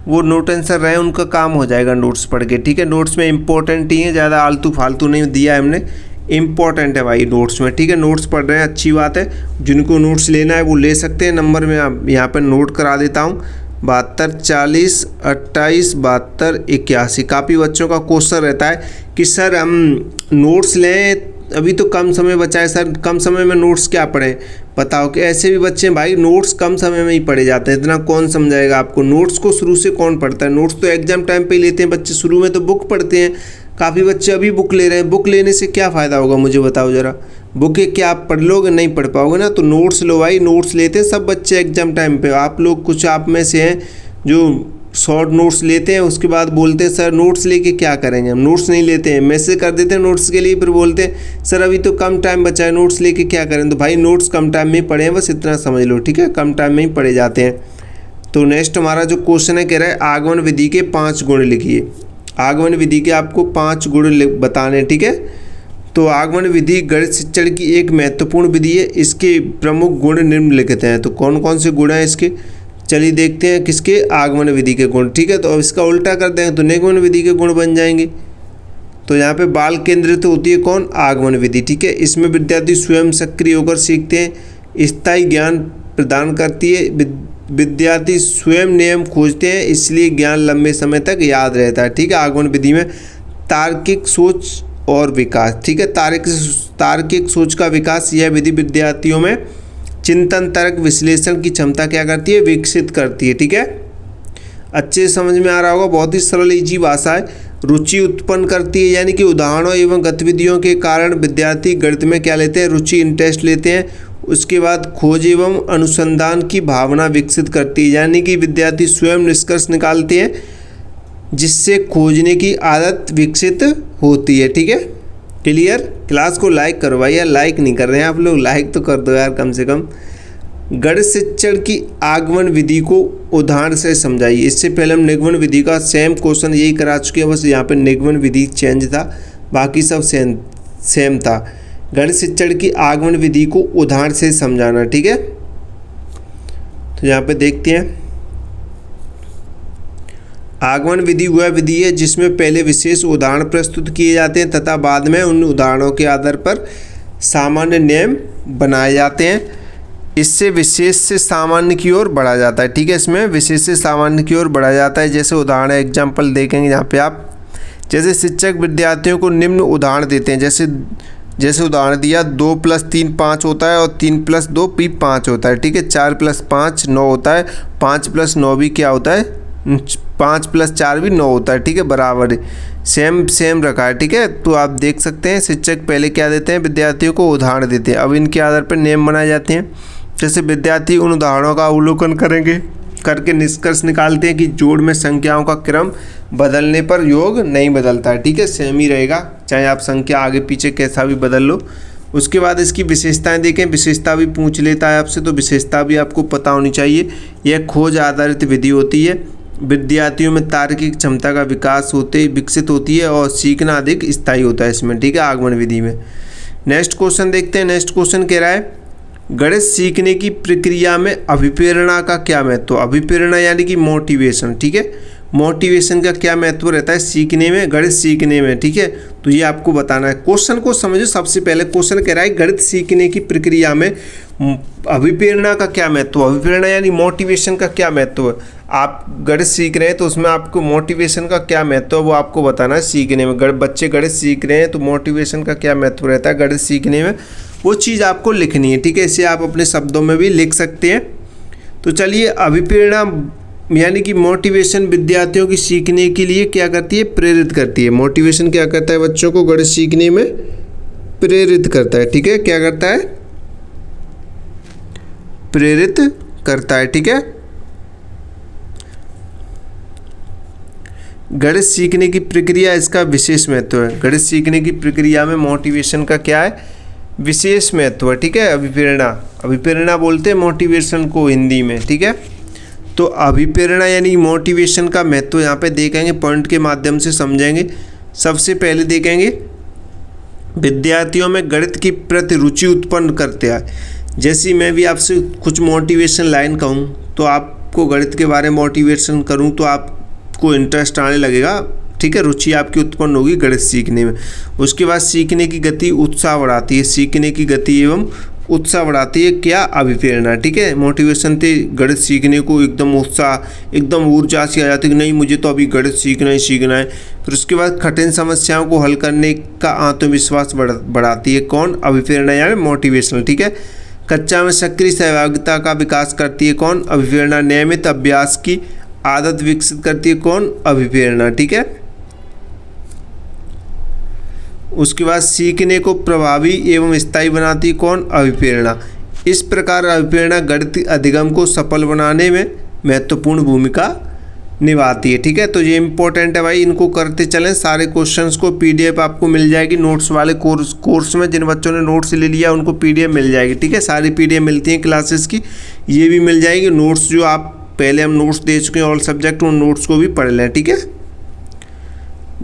वो नोट आंसर रहे, उनका काम हो जाएगा नोट्स पढ़ के, ठीक है। नोट्स में इंपॉर्टेंट ही है, ज़्यादा आलतू फालतू नहीं दिया है हमने, इंपॉर्टेंट है भाई नोट्स में, ठीक है। नोट्स पढ़ रहे हैं, अच्छी बात है। जिनको नोट्स लेना है वो ले सकते हैं। नंबर में यहाँ पर नोट करा देता हूँ, 72 40 28 72 81। काफ़ी बच्चों का क्वेश्चन रहता है कि सर हम नोट्स लें, अभी तो कम समय बचा है सर, कम समय में नोट्स क्या पढ़ें बताओ। कि ऐसे भी बच्चे भाई नोट्स कम समय में ही पढ़े जाते हैं, इतना कौन समझाएगा आपको। नोट्स को शुरू से कौन पढ़ता है, नोट्स तो एग्जाम टाइम पे ही लेते हैं बच्चे, शुरू में तो बुक पढ़ते हैं। काफ़ी बच्चे अभी बुक ले रहे हैं, बुक लेने से क्या फ़ायदा होगा मुझे बताओ ज़रा। बुक क्या आप पढ़ लोगे, नहीं पढ़ पाओगे ना। तो नोट्स लो भाई, नोट्स लेते हैं सब बच्चे एग्जाम टाइम पे। आप लोग कुछ आप में से हैं जो शॉर्ट नोट्स लेते हैं, उसके बाद बोलते हैं सर नोट्स लेके क्या करेंगे, हम नोट्स नहीं लेते हैं। मैसेज कर देते हैं नोट्स के लिए, फिर बोलते हैं सर अभी तो कम टाइम बचा है, नोट्स लेके क्या करें। तो भाई नोट्स कम टाइम में ही पढ़े हैं, बस इतना समझ लो, ठीक है। कम टाइम में ही पढ़े जाते हैं। तो नेक्स्ट हमारा जो क्वेश्चन है कह रहा है आगमन विधि के 5 गुण लिखिए। आगमन विधि के आपको 5 गुण बताने, ठीक है। तो आगमन विधि गणित शिक्षण की एक महत्वपूर्ण विधि है, इसके प्रमुख गुण निम्नलिखित हैं। तो कौन कौन से गुण हैं इसके, चलिए देखते हैं किसके, आगमन विधि के गुण, ठीक है। तो अब इसका उल्टा कर दें तो निगमन विधि के गुण बन जाएंगे। तो यहाँ पे बाल केंद्रित होती है कौन, आगमन विधि, ठीक है। इसमें विद्यार्थी स्वयं सक्रिय होकर सीखते हैं, स्थायी ज्ञान प्रदान करती है, विद्यार्थी स्वयं नियम खोजते हैं, इसलिए ज्ञान लंबे समय तक याद रहता है, ठीक है। आगमन विधि में तार्किक सोच और विकास, ठीक है। तार्किक सोच का विकास, यह विधि विद्यार्थियों में चिंतन तर्क विश्लेषण की क्षमता क्या करती है, विकसित करती है, ठीक है। अच्छे समझ में आ रहा होगा, बहुत ही सरल इजी भाषा है। रुचि उत्पन्न करती है, यानी कि उदाहरणों एवं गतिविधियों के कारण विद्यार्थी गणित में क्या लेते हैं, रुचि, इंटरेस्ट लेते हैं। उसके बाद खोज एवं अनुसंधान की भावना विकसित करती है, यानी कि विद्यार्थी स्वयं निष्कर्ष निकालते हैं जिससे खोजने की आदत विकसित होती है, ठीक है। क्लियर। क्लास को लाइक करो भाई, यार लाइक नहीं कर रहे हैं आप लोग, लाइक तो कर दो यार कम से कम। गणित शिक्षण की आगमन विधि को उदाहरण से समझाइए। इससे पहले हम निगमन विधि का सेम क्वेश्चन यही करा चुके हैं, बस यहाँ पे निगमन विधि चेंज था, बाकी सब सेम था। गणित शिक्षण की आगमन विधि को उदाहरण से समझाना, ठीक है। तो यहाँ पे देखते हैं, आगमन विधि वह विधि है जिसमें पहले विशेष उदाहरण प्रस्तुत किए जाते हैं तथा बाद में उन उदाहरणों के आधार पर सामान्य नियम बनाए जाते हैं। इससे विशेष से सामान्य की ओर बढ़ा जाता है, ठीक है। इसमें विशेष से सामान्य की ओर बढ़ा जाता है। जैसे उदाहरण एग्जाम्पल देखेंगे यहाँ पे आप, जैसे शिक्षक विद्यार्थियों को निम्न उदाहरण देते हैं, जैसे उदाहरण दिया 2 + 3 5 होता है और 3 + 2 भी 5 होता है, ठीक है। 4 + 5 9 होता है, 5 + 9 भी क्या होता है, 5 + 4 भी 9 होता है, ठीक है। बराबर सेम रखा है, ठीक है। तो आप देख सकते हैं शिक्षक पहले क्या देते हैं, विद्यार्थियों को उदाहरण देते हैं, अब इनके आधार पर नियम बनाए जाते हैं। जैसे विद्यार्थी उन उदाहरणों का अवलोकन करके निष्कर्ष निकालते हैं कि जोड़ में संख्याओं का क्रम बदलने पर योग नहीं बदलता है, ठीक है। सेम ही रहेगा, चाहे आप संख्या आगे पीछे कैसा भी बदल लो। उसके बाद इसकी विशेषताएं देखें, विशेषता भी पूछ लेता है आपसे, तो विशेषता भी आपको पता होनी चाहिए। यह खोज आधारित विधि होती है, विद्यार्थियों में तार्किक क्षमता का विकसित होती है और सीखना अधिक स्थायी होता है इसमें, ठीक है, आगमन विधि में। नेक्स्ट क्वेश्चन देखते हैं। नेक्स्ट क्वेश्चन कह रहा है गणित सीखने की प्रक्रिया में अभिप्रेरणा का क्या महत्व। अभिप्रेरणा यानी कि मोटिवेशन, ठीक है। मोटिवेशन का क्या महत्व रहता है सीखने में, गणित सीखने में, ठीक है। तो ये आपको बताना है। क्वेश्चन को समझो। सबसे पहले क्वेश्चन कह रहा है गणित सीखने की प्रक्रिया में अभिप्रेरणा का क्या महत्व। अभिप्रेरणा यानी मोटिवेशन का क्या महत्व है। आप गणित सीख रहे हैं तो उसमें आपको मोटिवेशन का क्या महत्व है वो आपको बताना है सीखने में। बच्चे गणित सीख रहे हैं तो मोटिवेशन का क्या महत्व रहता है गणित सीखने में, वो चीज़ आपको लिखनी है, ठीक है। इसे आप अपने शब्दों में भी लिख सकते हैं। तो चलिए, अभिप्रेरणा यानी कि मोटिवेशन विद्यार्थियों की सीखने के लिए क्या करती है, प्रेरित करती है। मोटिवेशन क्या करता है बच्चों को गणित सीखने में प्रेरित करता है। ठीक है, क्या करता है? प्रेरित करता है। ठीक है, गणित सीखने की प्रक्रिया, इसका विशेष महत्व है। गणित सीखने की प्रक्रिया में मोटिवेशन का क्या है? विशेष महत्व है। ठीक है, अभिप्रेरणा, अभिप्रेरणा बोलते हैं मोटिवेशन को हिंदी में। ठीक है, तो अभिप्रेरणा यानी मोटिवेशन का महत्व यहाँ पे देखेंगे, पॉइंट के माध्यम से समझेंगे। सबसे पहले देखेंगे विद्यार्थियों में गणित की प्रति रुचि उत्पन्न करते हैं। जैसे मैं भी आपसे कुछ मोटिवेशन लाइन कहूँ तो आपको गणित के बारे में मोटिवेशन करूँ तो आपको इंटरेस्ट आने लगेगा। ठीक है, रुचि आपकी उत्पन्न होगी गणित सीखने में। उसके बाद सीखने की गति, उत्साह बढ़ाती है। सीखने की गति एवं उत्साह बढ़ाती है क्या? अभिप्रेरणा। ठीक है, मोटिवेशन से गणित सीखने को एकदम उत्साह, एकदम ऊर्जा सी आ जाती है कि नहीं मुझे तो अभी गणित सीखना ही सीखना है। फिर उसके बाद कठिन समस्याओं को हल करने का आत्मविश्वास बढ़ाती है। कौन? अभिप्रेरणा यानी मोटिवेशनल। ठीक है, कक्षा में सक्रिय सहभागिता का विकास करती है। कौन? अभिप्रेरणा। नियमित अभ्यास की आदत विकसित करती है। कौन? अभिप्रेरणा। ठीक है, उसके बाद सीखने को प्रभावी एवं स्थायी बनाती है। कौन? अभिप्रेरणा। इस प्रकार अभिप्रेरणा गणित अधिगम को सफल बनाने में महत्वपूर्ण भूमिका निभाती है। ठीक है, तो ये इंपॉर्टेंट है भाई, इनको करते चलें। सारे क्वेश्चंस को पीडीएफ आपको मिल जाएगी नोट्स वाले कोर्स में। जिन बच्चों ने नोट्स ले लिया उनको पीडीएफ मिल जाएगी। ठीक है, सारी पीडीएफ मिलती हैं क्लासेस की, ये भी मिल जाएगी। नोट्स जो आप पहले हम नोट्स दे चुके हैं ऑल सब्जेक्ट, उन नोट्स को भी पढ़ लें। ठीक है,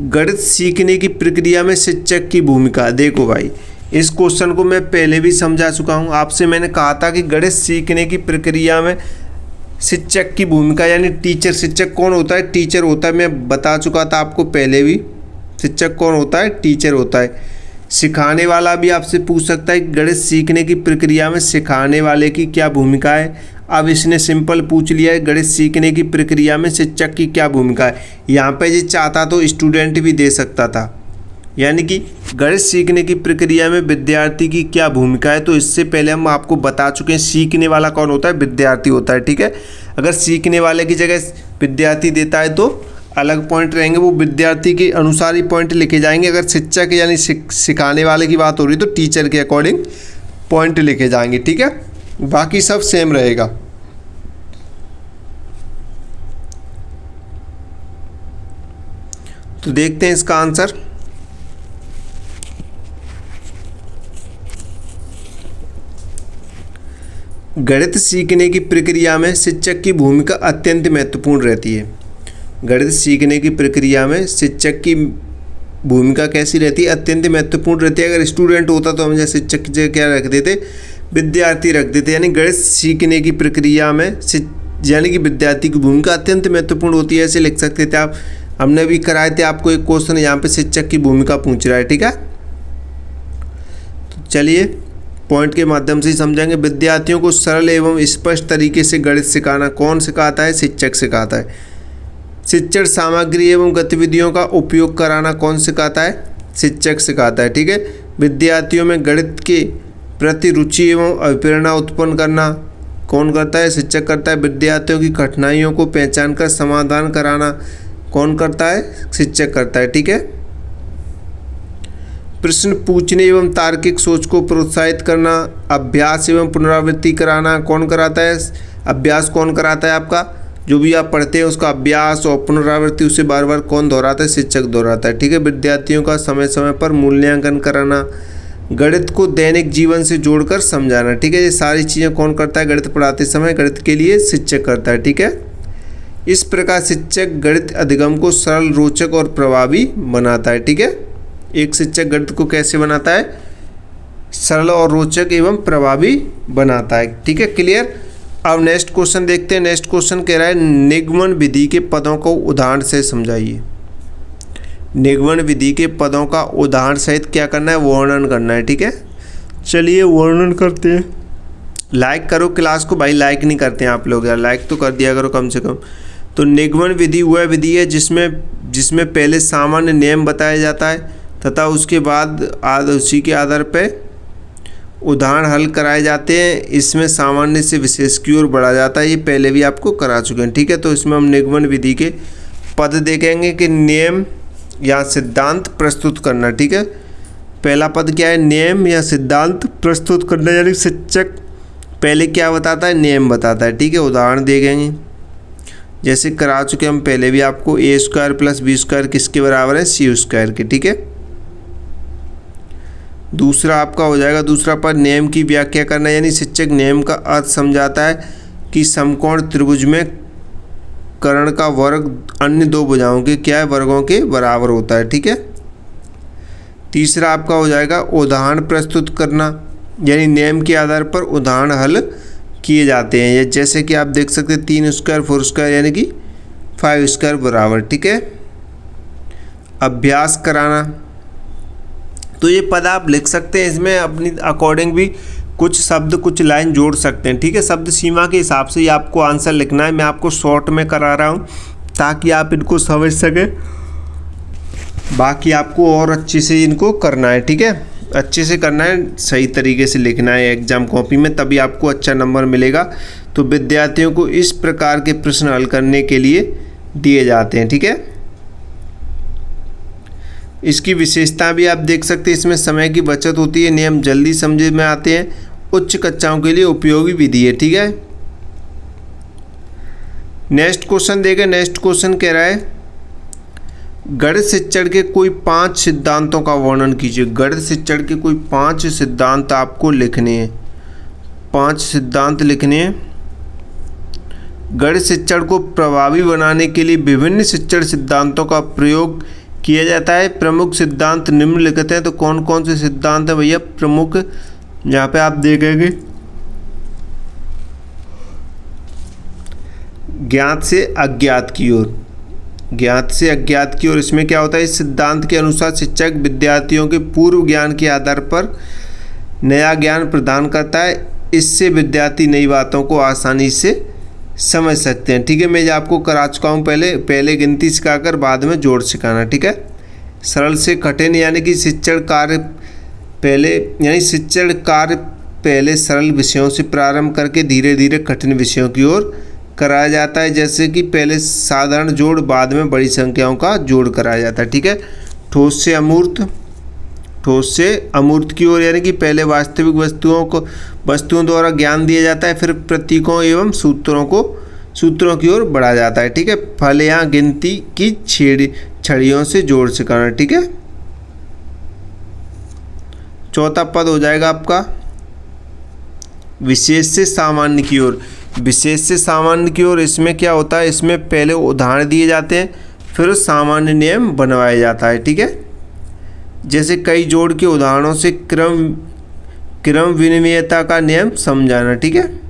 गणित सीखने की प्रक्रिया में शिक्षक की भूमिका। देखो भाई, इस क्वेश्चन को मैं पहले भी समझा चुका हूँ आपसे। मैंने कहा था कि गणित सीखने की प्रक्रिया में शिक्षक की भूमिका यानी टीचर। शिक्षक कौन होता है? टीचर होता है। मैं बता चुका था आपको पहले भी, शिक्षक कौन होता है? टीचर होता है। सिखाने वाला भी आपसे पूछ सकता है कि गणित सीखने की प्रक्रिया में सिखाने वाले की क्या भूमिका है। अब इसने सिंपल पूछ लिया है गणित सीखने की प्रक्रिया में शिक्षक की क्या भूमिका है। यहाँ पे ये चाहता तो स्टूडेंट भी दे सकता था, यानी कि गणित सीखने की प्रक्रिया में विद्यार्थी की क्या भूमिका है। तो इससे पहले हम आपको बता चुके हैं सीखने वाला कौन होता है? विद्यार्थी होता है। ठीक है, अगर सीखने वाले की जगह विद्यार्थी देता है तो अलग पॉइंट रहेंगे, वो विद्यार्थी के अनुसार ही पॉइंट लिखे जाएंगे। अगर शिक्षक यानी सिखाने वाले की बात हो रही है तो टीचर के अकॉर्डिंग पॉइंट लिखे जाएंगे। ठीक है, बाकी सब सेम रहेगा। तो देखते हैं इसका आंसर। गणित सीखने की प्रक्रिया में शिक्षक की भूमिका अत्यंत महत्वपूर्ण रहती है। गणित सीखने की प्रक्रिया में शिक्षक की भूमिका कैसी रहती है? अत्यंत महत्वपूर्ण रहती है। अगर स्टूडेंट होता तो हम जैसे शिक्षक की जगह क्या रख देते? विद्यार्थी रख देते। यानी गणित सीखने की प्रक्रिया में यानी कि विद्यार्थी की भूमिका अत्यंत महत्वपूर्ण होती है, ऐसे लिख सकते थे आप। हमने भी कराए थे आपको एक क्वेश्चन, यहाँ पे शिक्षक की भूमिका पूछ रहा है। ठीक है, तो चलिए पॉइंट के माध्यम से समझेंगे। विद्यार्थियों को सरल एवं स्पष्ट तरीके से गणित सिखाना कौन सिखाता है? शिक्षक सिखाता है। शिक्षण सामग्री एवं गतिविधियों का उपयोग कराना कौन सिखाता है? शिक्षक सिखाता है। ठीक है, विद्यार्थियों में गणित के प्रति रुचि एवं अभिप्रेरणा उत्पन्न करना कौन करता है? शिक्षक करता है। विद्यार्थियों की कठिनाइयों को पहचान कर समाधान कराना कौन करता है? शिक्षक करता है। ठीक है, प्रश्न पूछने एवं तार्किक सोच को प्रोत्साहित करना, अभ्यास एवं पुनरावृत्ति कराना कौन कराता है? अभ्यास कौन कराता है? आपका जो भी आप पढ़ते हैं उसका अभ्यास और पुनरावृत्ति उसे बार बार कौन दोहराता है? शिक्षक दोहराता है। ठीक है, विद्यार्थियों का समय समय पर मूल्यांकन कराना, गणित को दैनिक जीवन से जोड़कर समझाना। ठीक है, ये सारी चीज़ें कौन करता है? गणित पढ़ाते समय गणित के लिए शिक्षक करता है। ठीक है, इस प्रकार शिक्षक गणित अधिगम को सरल, रोचक और प्रभावी बनाता है। ठीक है, एक शिक्षक गणित को कैसे बनाता है? सरल और रोचक एवं प्रभावी बनाता है। ठीक है, क्लियर। अब नेक्स्ट क्वेश्चन देखते हैं। नेक्स्ट क्वेश्चन कह रहा है निगमन विधि के पदों को उदाहरण से समझाइए। निगमन विधि के पदों का उदाहरण सहित क्या करना है? वर्णन करना है। ठीक है, चलिए वर्णन करते हैं। लाइक करो क्लास को भाई, लाइक नहीं करते हैं आप लोग यार, लाइक तो कर दिया करो कम से कम। तो निगमन विधि वह विधि है जिसमें पहले सामान्य नियम बताया जाता है तथा उसके बाद उसी के आधार पर उदाहरण हल कराए जाते हैं। इसमें सामान्य से विशेष की ओर बढ़ा जाता है। ये पहले भी आपको करा चुके हैं। ठीक है, तो इसमें हम निगमन विधि के पद देखेंगे कि नियम या सिद्धांत प्रस्तुत करना। ठीक है, पहला पद क्या है, नियम या सिद्धांत प्रस्तुत करना, यानी शिक्षक पहले क्या बताता है, नियम बताता है। ठीक है, उदाहरण देंगे जैसे करा चुके हम पहले भी आपको, ए स्क्वायर प्लस बी स्क्वायर किसके बराबर है, सी स्क्वायर के। ठीक है, दूसरा आपका हो जाएगा, दूसरा पद नियम की व्याख्या करना, यानी शिक्षक नियम का अर्थ समझाता है कि समकोण त्रिभुज में कर्ण का वर्ग अन्य दो भुजाओं के क्या है, वर्गों के बराबर होता है। ठीक है, तीसरा आपका हो जाएगा उदाहरण प्रस्तुत करना, यानी नियम के आधार पर उदाहरण हल किए जाते हैं। ये जैसे कि आप देख सकते हैं 3 स्क्वायर 4 स्क्वायर यानी कि 5 स्क्वायर बराबर। ठीक है, अभ्यास कराना, तो ये पद आप लिख सकते हैं, इसमें अपनी अकॉर्डिंग भी कुछ शब्द कुछ लाइन जोड़ सकते हैं। ठीक है, शब्द सीमा के हिसाब से ये आपको आंसर लिखना है। मैं आपको शॉर्ट में करा रहा हूँ ताकि आप इनको समझ सकें, बाकी आपको और अच्छे से इनको करना है। ठीक है, अच्छे से करना है, सही तरीके से लिखना है एग्जाम कॉपी में, तभी आपको अच्छा नंबर मिलेगा। तो विद्यार्थियों को इस प्रकार के प्रश्न हल करने के लिए दिए जाते हैं। ठीक है, इसकी विशेषता भी आप देख सकते हैं, इसमें समय की बचत होती है, नियम जल्दी समझ में आते हैं, उच्च कक्षाओं के लिए उपयोगी विधि है। ठीक है, नेक्स्ट क्वेश्चन देखें। नेक्स्ट क्वेश्चन कह रहा है गणित शिक्षण के कोई 5 सिद्धांतों का वर्णन कीजिए। गणित शिक्षण के कोई 5 सिद्धांत आपको लिखने हैं, 5 सिद्धांत लिखने हैं। गणित शिक्षण को प्रभावी बनाने के लिए विभिन्न शिक्षण सिद्धांतों का प्रयोग किया जाता है। प्रमुख सिद्धांत निम्नलिखित हैं, तो कौन कौन से सिद्धांत हैं भैया प्रमुख, यहाँ पे आप देखेंगे ज्ञात से अज्ञात की ओर, ज्ञात से अज्ञात की ओर। इसमें क्या होता है, इस सिद्धांत के अनुसार शिक्षक विद्यार्थियों के पूर्व ज्ञान के आधार पर नया ज्ञान प्रदान करता है, इससे विद्यार्थी नई बातों को आसानी से समझ सकते हैं। ठीक है, मैं आपको करा चुका हूँ पहले गिनती सिखाकर बाद में जोड़ सिखाना। ठीक है, सरल से कठिन, यानी कि शिक्षण कार्य पहले सरल विषयों से प्रारंभ करके धीरे धीरे कठिन विषयों की ओर कराया जाता है। जैसे कि पहले साधारण जोड़, बाद में बड़ी संख्याओं का जोड़ कराया जाता है। ठीक है, ठोस से अमूर्त की ओर, यानी कि पहले वास्तविक वस्तुओं द्वारा ज्ञान दिया जाता है, फिर प्रतीकों एवं सूत्रों की ओर बढ़ा जाता है। ठीक है, फल या गिनती की छड़ियों से जोड़ सिखाना। ठीक है, चौथा पद हो जाएगा आपका विशेष से सामान्य की ओर। विशेष से सामान्य की ओर, इसमें क्या होता है, इसमें पहले उदाहरण दिए जाते हैं, फिर सामान्य नियम बनवाया जाता है। ठीक है, जैसे कई जोड़ के उदाहरणों से क्रम विनिमयता का नियम समझाना। ठीक है,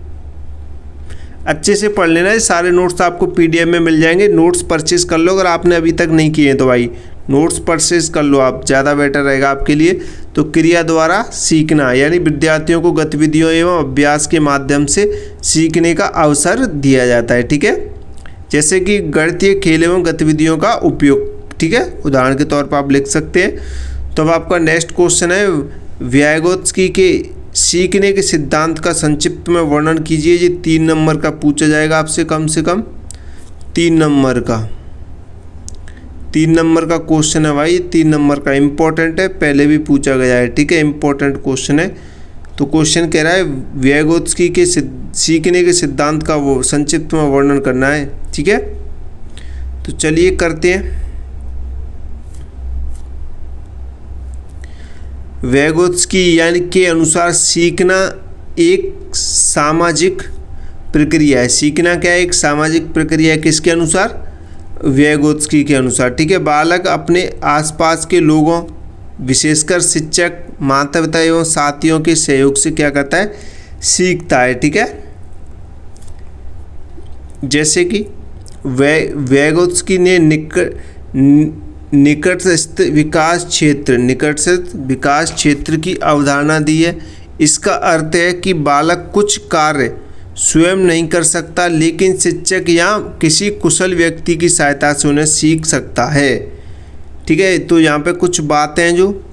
अच्छे से पढ़ लेना है, सारे नोट्स आपको PDF में मिल जाएंगे। नोट्स परचेज कर लो, अगर आपने अभी तक नहीं किए हैं तो भाई नोट्स परचेज कर लो, आप ज़्यादा बेटर रहेगा आपके लिए। तो क्रिया द्वारा सीखना, यानी विद्यार्थियों को गतिविधियों एवं अभ्यास के माध्यम से सीखने का अवसर दिया जाता है। ठीक है, जैसे कि गणितीय खेल एवं गतिविधियों का उपयोग। ठीक है, उदाहरण के तौर पर आप लिख सकते हैं। तो अब आपका नेक्स्ट क्वेश्चन है व्यागोत्स्की के सीखने के सिद्धांत का संक्षिप्त में वर्णन कीजिए। ये 3 नंबर का पूछा जाएगा आपसे, कम से कम 3 नंबर का क्वेश्चन है भाई। 3 नंबर का इम्पोर्टेंट है, पहले भी पूछा गया है। ठीक है, इम्पोर्टेंट क्वेश्चन है। तो क्वेश्चन कह रहा है व्यागोत्स्की के सीखने के सिद्धांत का वो संक्षिप्त में वर्णन करना है। ठीक है, तो चलिए करते हैं। व्यागोत्स्की यानी के अनुसार सीखना एक सामाजिक प्रक्रिया है। सीखना क्या है, एक सामाजिक प्रक्रिया है। किसके अनुसार, व्यागोत्स्की के अनुसार। ठीक है, बालक अपने आसपास के लोगों, विशेषकर शिक्षक, माता पिता एवं साथियों के सहयोग से क्या करता है, सीखता है। ठीक है, जैसे कि व्यागोत्स्की ने निकटस्थ विकास क्षेत्र की अवधारणा दी है। इसका अर्थ है कि बालक कुछ कार्य स्वयं नहीं कर सकता, लेकिन शिक्षक या किसी कुशल व्यक्ति की सहायता से उन्हें सीख सकता है। ठीक है, तो यहाँ पे कुछ बातें हैं जो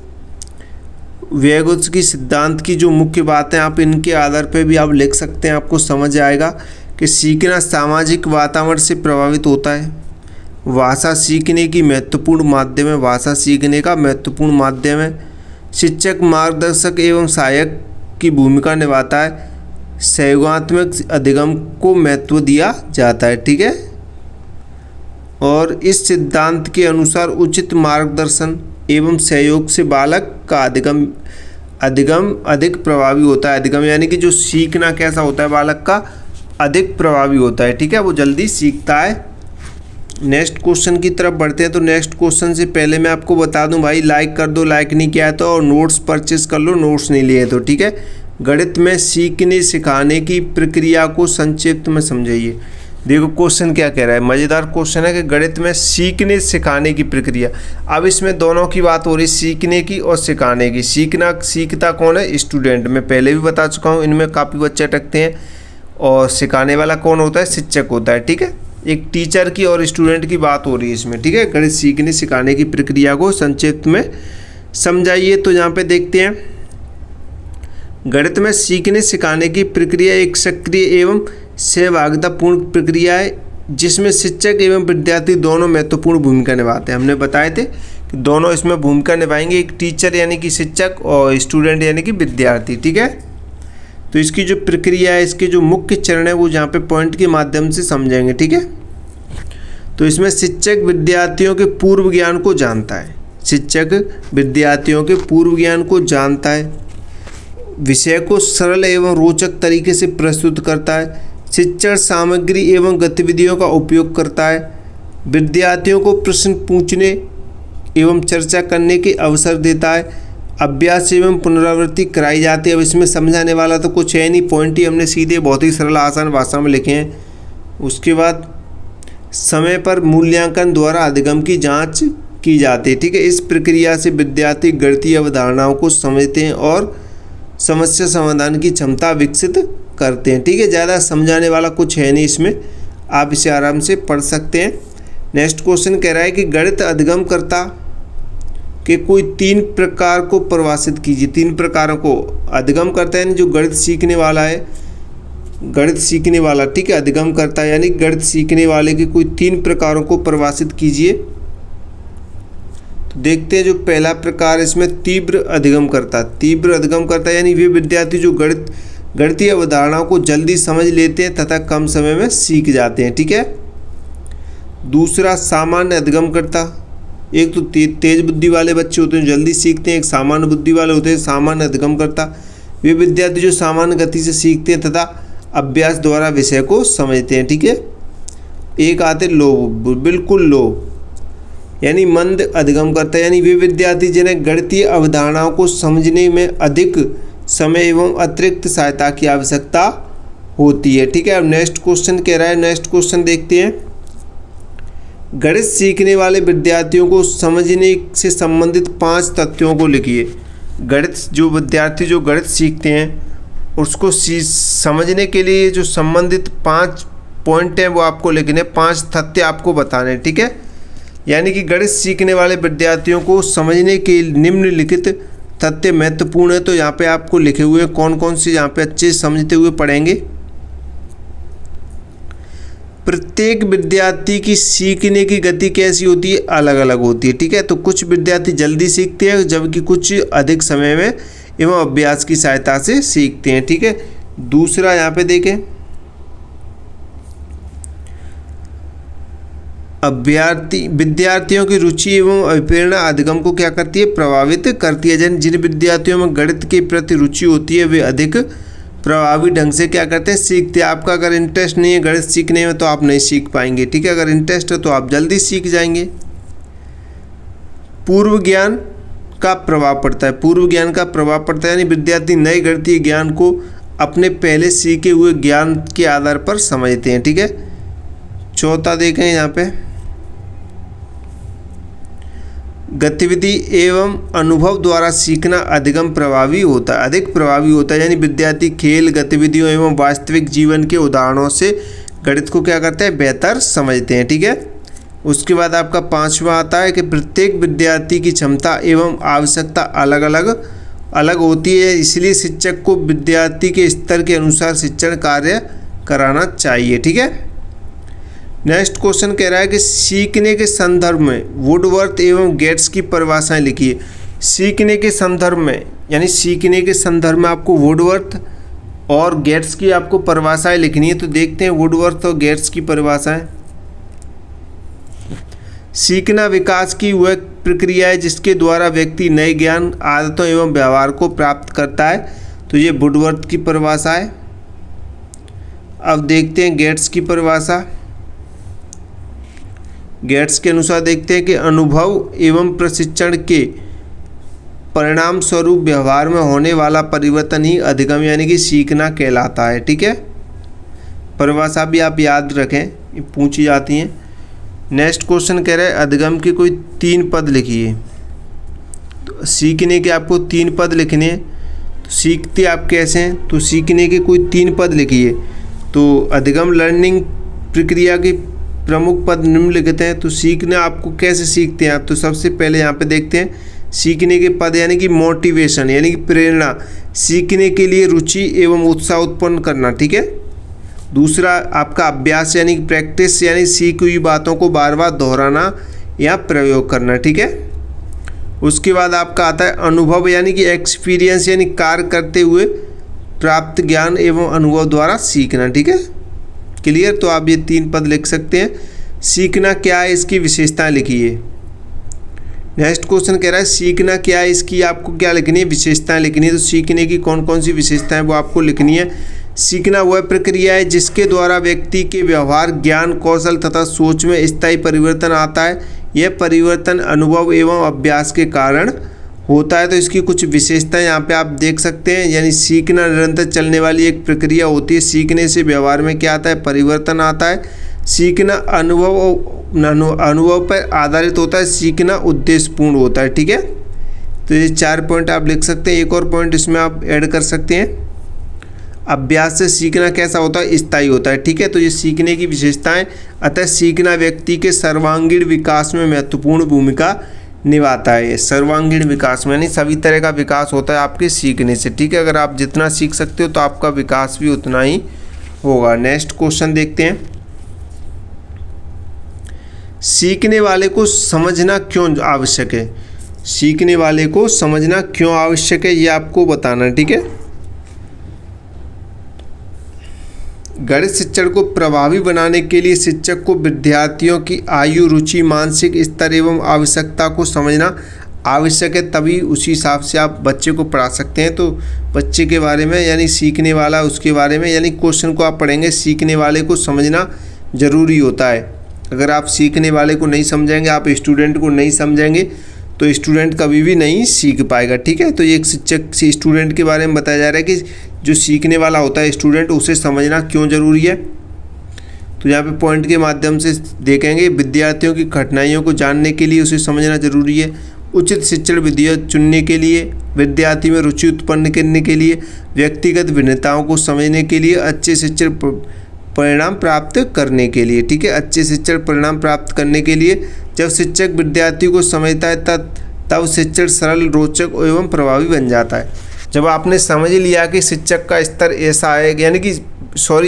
व्यागोत्स्की सिद्धांत की जो मुख्य बातें, आप इनके आधार पे भी आप लिख सकते हैं, आपको समझ आएगा कि सीखना सामाजिक वातावरण से प्रभावित होता है। भाषा सीखने की महत्वपूर्ण माध्यम है, भाषा सीखने का महत्वपूर्ण माध्यम है। शिक्षक मार्गदर्शक एवं सहायक की भूमिका निभाता है। सहयोगात्मक अधिगम को महत्व दिया जाता है। ठीक है, और इस सिद्धांत के अनुसार उचित मार्गदर्शन एवं सहयोग से बालक का अधिगम अधिक प्रभावी होता है। अधिगम यानी कि जो सीखना कैसा होता है बालक का, अधिक प्रभावी होता है। ठीक है, वो जल्दी सीखता है। नेक्स्ट क्वेश्चन की तरफ बढ़ते हैं। तो नेक्स्ट क्वेश्चन से पहले मैं आपको बता दूं भाई, लाइक कर दो, लाइक नहीं किया तो, और नोट्स परचेज कर लो, नोट्स नहीं लिए तो। ठीक है, गणित में सीखने सिखाने की प्रक्रिया को संक्षिप्त में समझाइए। देखो क्वेश्चन क्या कह रहा है, मज़ेदार क्वेश्चन है कि गणित में सीखने सिखाने की प्रक्रिया। अब इसमें दोनों की बात हो रही, सीखने की और सिखाने की। सीखता कौन है? स्टूडेंट। मैं पहले भी बता चुका हूँ, इनमें काफ़ी बच्चे अटकते हैं। और सिखाने वाला कौन होता है? शिक्षक होता है। ठीक है, एक टीचर की और स्टूडेंट की बात हो रही है इसमें। ठीक है, गणित सीखने सिखाने की प्रक्रिया को संक्षिप्त में समझाइए। तो यहाँ पे देखते हैं, गणित में सीखने सिखाने की प्रक्रिया एक सक्रिय एवं सहभागितापूर्ण प्रक्रिया है जिसमें शिक्षक एवं विद्यार्थी दोनों महत्वपूर्ण भूमिका निभाते हैं। हमने बताए थे कि दोनों इसमें भूमिका निभाएंगे, एक टीचर यानी कि शिक्षक और स्टूडेंट यानी कि विद्यार्थी। ठीक है, तो इसकी जो प्रक्रिया है, इसके जो मुख्य चरण है वो जहाँ पे पॉइंट के माध्यम से समझेंगे। ठीक है, तो इसमें शिक्षक विद्यार्थियों के पूर्व ज्ञान को जानता है। शिक्षक विद्यार्थियों के पूर्व ज्ञान को जानता है, विषय को सरल एवं रोचक तरीके से प्रस्तुत करता है, शिक्षण सामग्री एवं गतिविधियों का उपयोग करता है, विद्यार्थियों को प्रश्न पूछने एवं चर्चा करने के अवसर देता है, अभ्यास एवं पुनरावृत्ति कराई जाती है। अब इसमें समझाने वाला तो कुछ है नहीं, पॉइंट ही हमने सीधे बहुत ही सरल आसान भाषा में लिखे हैं। उसके बाद समय पर मूल्यांकन द्वारा अधिगम की जांच की जाती है। ठीक है, इस प्रक्रिया से विद्यार्थी गणितीय अवधारणाओं को समझते हैं और समस्या समाधान की क्षमता विकसित करते हैं। ठीक है, ज़्यादा समझाने वाला कुछ है नहीं इसमें, आप इसे आराम से पढ़ सकते हैं। नेक्स्ट क्वेश्चन कह रहा है कि गणित अधिगमकर्ता के कोई 3 प्रकार को परिभाषित कीजिए। 3 प्रकारों को अधिगम करता है यानी जो गणित सीखने वाला है, गणित सीखने वाला। ठीक है, अधिगम करता है यानी गणित सीखने वाले के कोई 3 प्रकारों को परिभाषित कीजिए। तो देखते हैं, जो पहला प्रकार इसमें तीव्र अधिगम करता। तीव्र अधिगम करता यानी वे विद्यार्थी जो गणितीय अवधारणाओं को जल्दी समझ लेते हैं तथा कम समय में सीख जाते हैं। ठीक है, दूसरा सामान्य अधिगम करता। एक तो तेज बुद्धि वाले बच्चे होते हैं जल्दी सीखते हैं, एक सामान्य बुद्धि वाले होते हैं सामान्य अधिगम करता। वे विद्यार्थी जो सामान्य गति से सीखते हैं तथा अभ्यास द्वारा विषय को समझते हैं। ठीक है, एक आते लो, बिल्कुल लो यानी मंद अधिगम करता है, यानी वे विद्यार्थी जिन्हें गणितीय अवधारणाओं को समझने में अधिक समय एवं अतिरिक्त सहायता की आवश्यकता होती है। ठीक है, अब नेक्स्ट क्वेश्चन कह रहा है, नेक्स्ट क्वेश्चन देखते हैं, गणित सीखने वाले विद्यार्थियों को समझने से संबंधित 5 तथ्यों को लिखिए। गणित जो विद्यार्थी जो गणित सीखते हैं उसको समझने के लिए जो संबंधित 5 पॉइंट हैं वो आपको लिखने, 5 तथ्य आपको बताने। ठीक है, यानी कि गणित सीखने वाले विद्यार्थियों को समझने के निम्नलिखित तथ्य महत्वपूर्ण है। तो यहाँ पे आपको लिखे हुए कौन कौन से यहाँ पे अच्छे समझते हुए पढ़ेंगे। प्रत्येक विद्यार्थी की सीखने की गति कैसी होती है? अलग अलग होती है। ठीक है, तो कुछ विद्यार्थी जल्दी सीखते हैं जबकि कुछ अधिक समय में एवं अभ्यास की सहायता से सीखते हैं। ठीक है, दूसरा यहाँ पे देखें, विद्यार्थियों की रुचि एवं अभिप्रेरणा अधिगम को क्या करती है? प्रभावित करती है। जिन विद्यार्थियों में गणित के प्रति रुचि होती है वे अधिक प्रभावी ढंग से क्या करते हैं? सीखते हैं। आपका अगर इंटरेस्ट नहीं है गणित सीखने में तो आप नहीं सीख पाएंगे। ठीक है, अगर इंटरेस्ट है तो आप जल्दी सीख जाएंगे। पूर्व ज्ञान का प्रभाव पड़ता है। पूर्व ज्ञान का प्रभाव पड़ता है यानी विद्यार्थी नए गणितीय ज्ञान को अपने पहले सीखे हुए ज्ञान के आधार पर समझते हैं। ठीक है, चौथा देखें यहाँ पे, गतिविधि एवं अनुभव द्वारा सीखना अधिगम प्रभावी होता है, अधिक प्रभावी होता है। यानी विद्यार्थी खेल गतिविधियों एवं वास्तविक जीवन के उदाहरणों से गणित को क्या करते हैं? बेहतर समझते हैं। ठीक है, उसके बाद आपका 5वां आता है कि प्रत्येक विद्यार्थी की क्षमता एवं आवश्यकता अलग होती है, इसलिए शिक्षक को विद्यार्थी के स्तर के अनुसार शिक्षण कार्य कराना चाहिए। ठीक है, नेक्स्ट क्वेश्चन कह रहा है कि सीखने के संदर्भ में वुडवर्थ एवं गेट्स की परिभाषाएं लिखिए। सीखने के संदर्भ में, यानी सीखने के संदर्भ में आपको वुडवर्थ और गेट्स की आपको परिभाषाएं लिखनी है। तो देखते हैं वुडवर्थ और गेट्स की परिभाषाएं। सीखना विकास की वह प्रक्रिया है जिसके द्वारा व्यक्ति नए ज्ञान, आदतों एवं व्यवहार को प्राप्त करता है। तो ये वुडवर्थ की परिभाषा है। अब देखते हैं गेट्स की परिभाषा। गेट्स के अनुसार देखते हैं कि अनुभव एवं प्रशिक्षण के परिणाम स्वरूप व्यवहार में होने वाला परिवर्तन ही अधिगम यानी कि सीखना कहलाता है। ठीक है, परिभाषा भी आप याद रखें, ये पूछी जाती हैं। नेक्स्ट क्वेश्चन कह रहा है अधिगम के कोई 3 पद लिखिए। तो सीखने के आपको 3 पद लिखने हैं। तो सीखते आप कैसे हैं, तो सीखने के कोई 3 पद लिखिए। तो अधिगम लर्निंग प्रक्रिया के प्रमुख पद निम्नलिखित हैं। तो सीखना आपको कैसे सीखते हैं आप, तो सबसे पहले यहाँ पे देखते हैं सीखने के पद यानी कि मोटिवेशन यानी कि प्रेरणा, सीखने के लिए रुचि एवं उत्साह उत्पन्न करना। ठीक है। दूसरा आपका अभ्यास यानी कि प्रैक्टिस यानी सीखी हुई बातों को बार बार दोहराना या प्रयोग करना। ठीक है। उसके बाद आपका आता है अनुभव यानी कि एक्सपीरियंस यानी कार्य करते हुए प्राप्त ज्ञान एवं अनुभव द्वारा सीखना। ठीक है, क्लियर। तो आप ये 3 पद लिख सकते हैं। सीखना क्या है, इसकी विशेषताएं लिखिए। नेक्स्ट क्वेश्चन कह रहा है सीखना क्या है, इसकी आपको क्या लिखनी है, विशेषताएं लिखनी है। तो सीखने की कौन कौन सी विशेषताएं वो आपको लिखनी है। सीखना वह प्रक्रिया है जिसके द्वारा व्यक्ति के व्यवहार, ज्ञान, कौशल तथा सोच में स्थायी परिवर्तन आता है। यह परिवर्तन अनुभव एवं अभ्यास के कारण होता है। तो इसकी कुछ विशेषताएं यहाँ पे आप देख सकते हैं। यानी सीखना निरंतर चलने वाली एक प्रक्रिया होती है। सीखने से व्यवहार में क्या आता है, परिवर्तन आता है। सीखना अनुभव पर आधारित होता है। सीखना उद्देश्यपूर्ण होता है। ठीक है, तो ये 4 पॉइंट आप लिख सकते हैं। एक और पॉइंट इसमें आप ऐड कर सकते हैं, अभ्यास से सीखना कैसा होता है, स्थायी होता है। ठीक है, तो ये सीखने की विशेषताएं। अतः सीखना व्यक्ति के सर्वांगीण विकास में महत्वपूर्ण भूमिका निभाता है। सर्वांगीण विकास में यानी सभी तरह का विकास होता है आपके सीखने से। ठीक है, अगर आप जितना सीख सकते हो तो आपका विकास भी उतना ही होगा। नेक्स्ट क्वेश्चन देखते हैं। सीखने वाले को समझना क्यों आवश्यक है। सीखने वाले को समझना क्यों आवश्यक है, ये आपको बताना है। ठीक है, गणित शिक्षण को प्रभावी बनाने के लिए शिक्षक को विद्यार्थियों की आयु, रुचि, मानसिक स्तर एवं आवश्यकता को समझना आवश्यक है। तभी उसी हिसाब से आप बच्चे को पढ़ा सकते हैं। तो बच्चे के बारे में यानी सीखने वाला, उसके बारे में यानी क्वेश्चन को आप पढ़ेंगे, सीखने वाले को समझना ज़रूरी होता है। अगर आप सीखने वाले को नहीं समझेंगे, आप स्टूडेंट को नहीं समझेंगे, तो स्टूडेंट कभी भी नहीं सीख पाएगा। ठीक है, तो ये एक शिक्षक से स्टूडेंट के बारे में बताया जा रहा है कि जो सीखने वाला होता है स्टूडेंट, उसे समझना क्यों ज़रूरी है। तो यहाँ पे पॉइंट के माध्यम से देखेंगे, विद्यार्थियों की कठिनाइयों को जानने के लिए उसे समझना जरूरी है। उचित शिक्षण विधियाँ चुनने के लिए, विद्यार्थी में रुचि उत्पन्न करने के लिए, व्यक्तिगत भिन्नताओं को समझने के लिए, अच्छे शिक्षण परिणाम प्राप्त करने के लिए। ठीक है, अच्छे शिक्षण परिणाम प्राप्त करने के लिए जब शिक्षक विद्यार्थी को समझता है तब शिक्षण सरल, रोचक एवं प्रभावी बन जाता है। जब आपने समझ लिया कि शिक्षक का स्तर ऐसा है, यानी कि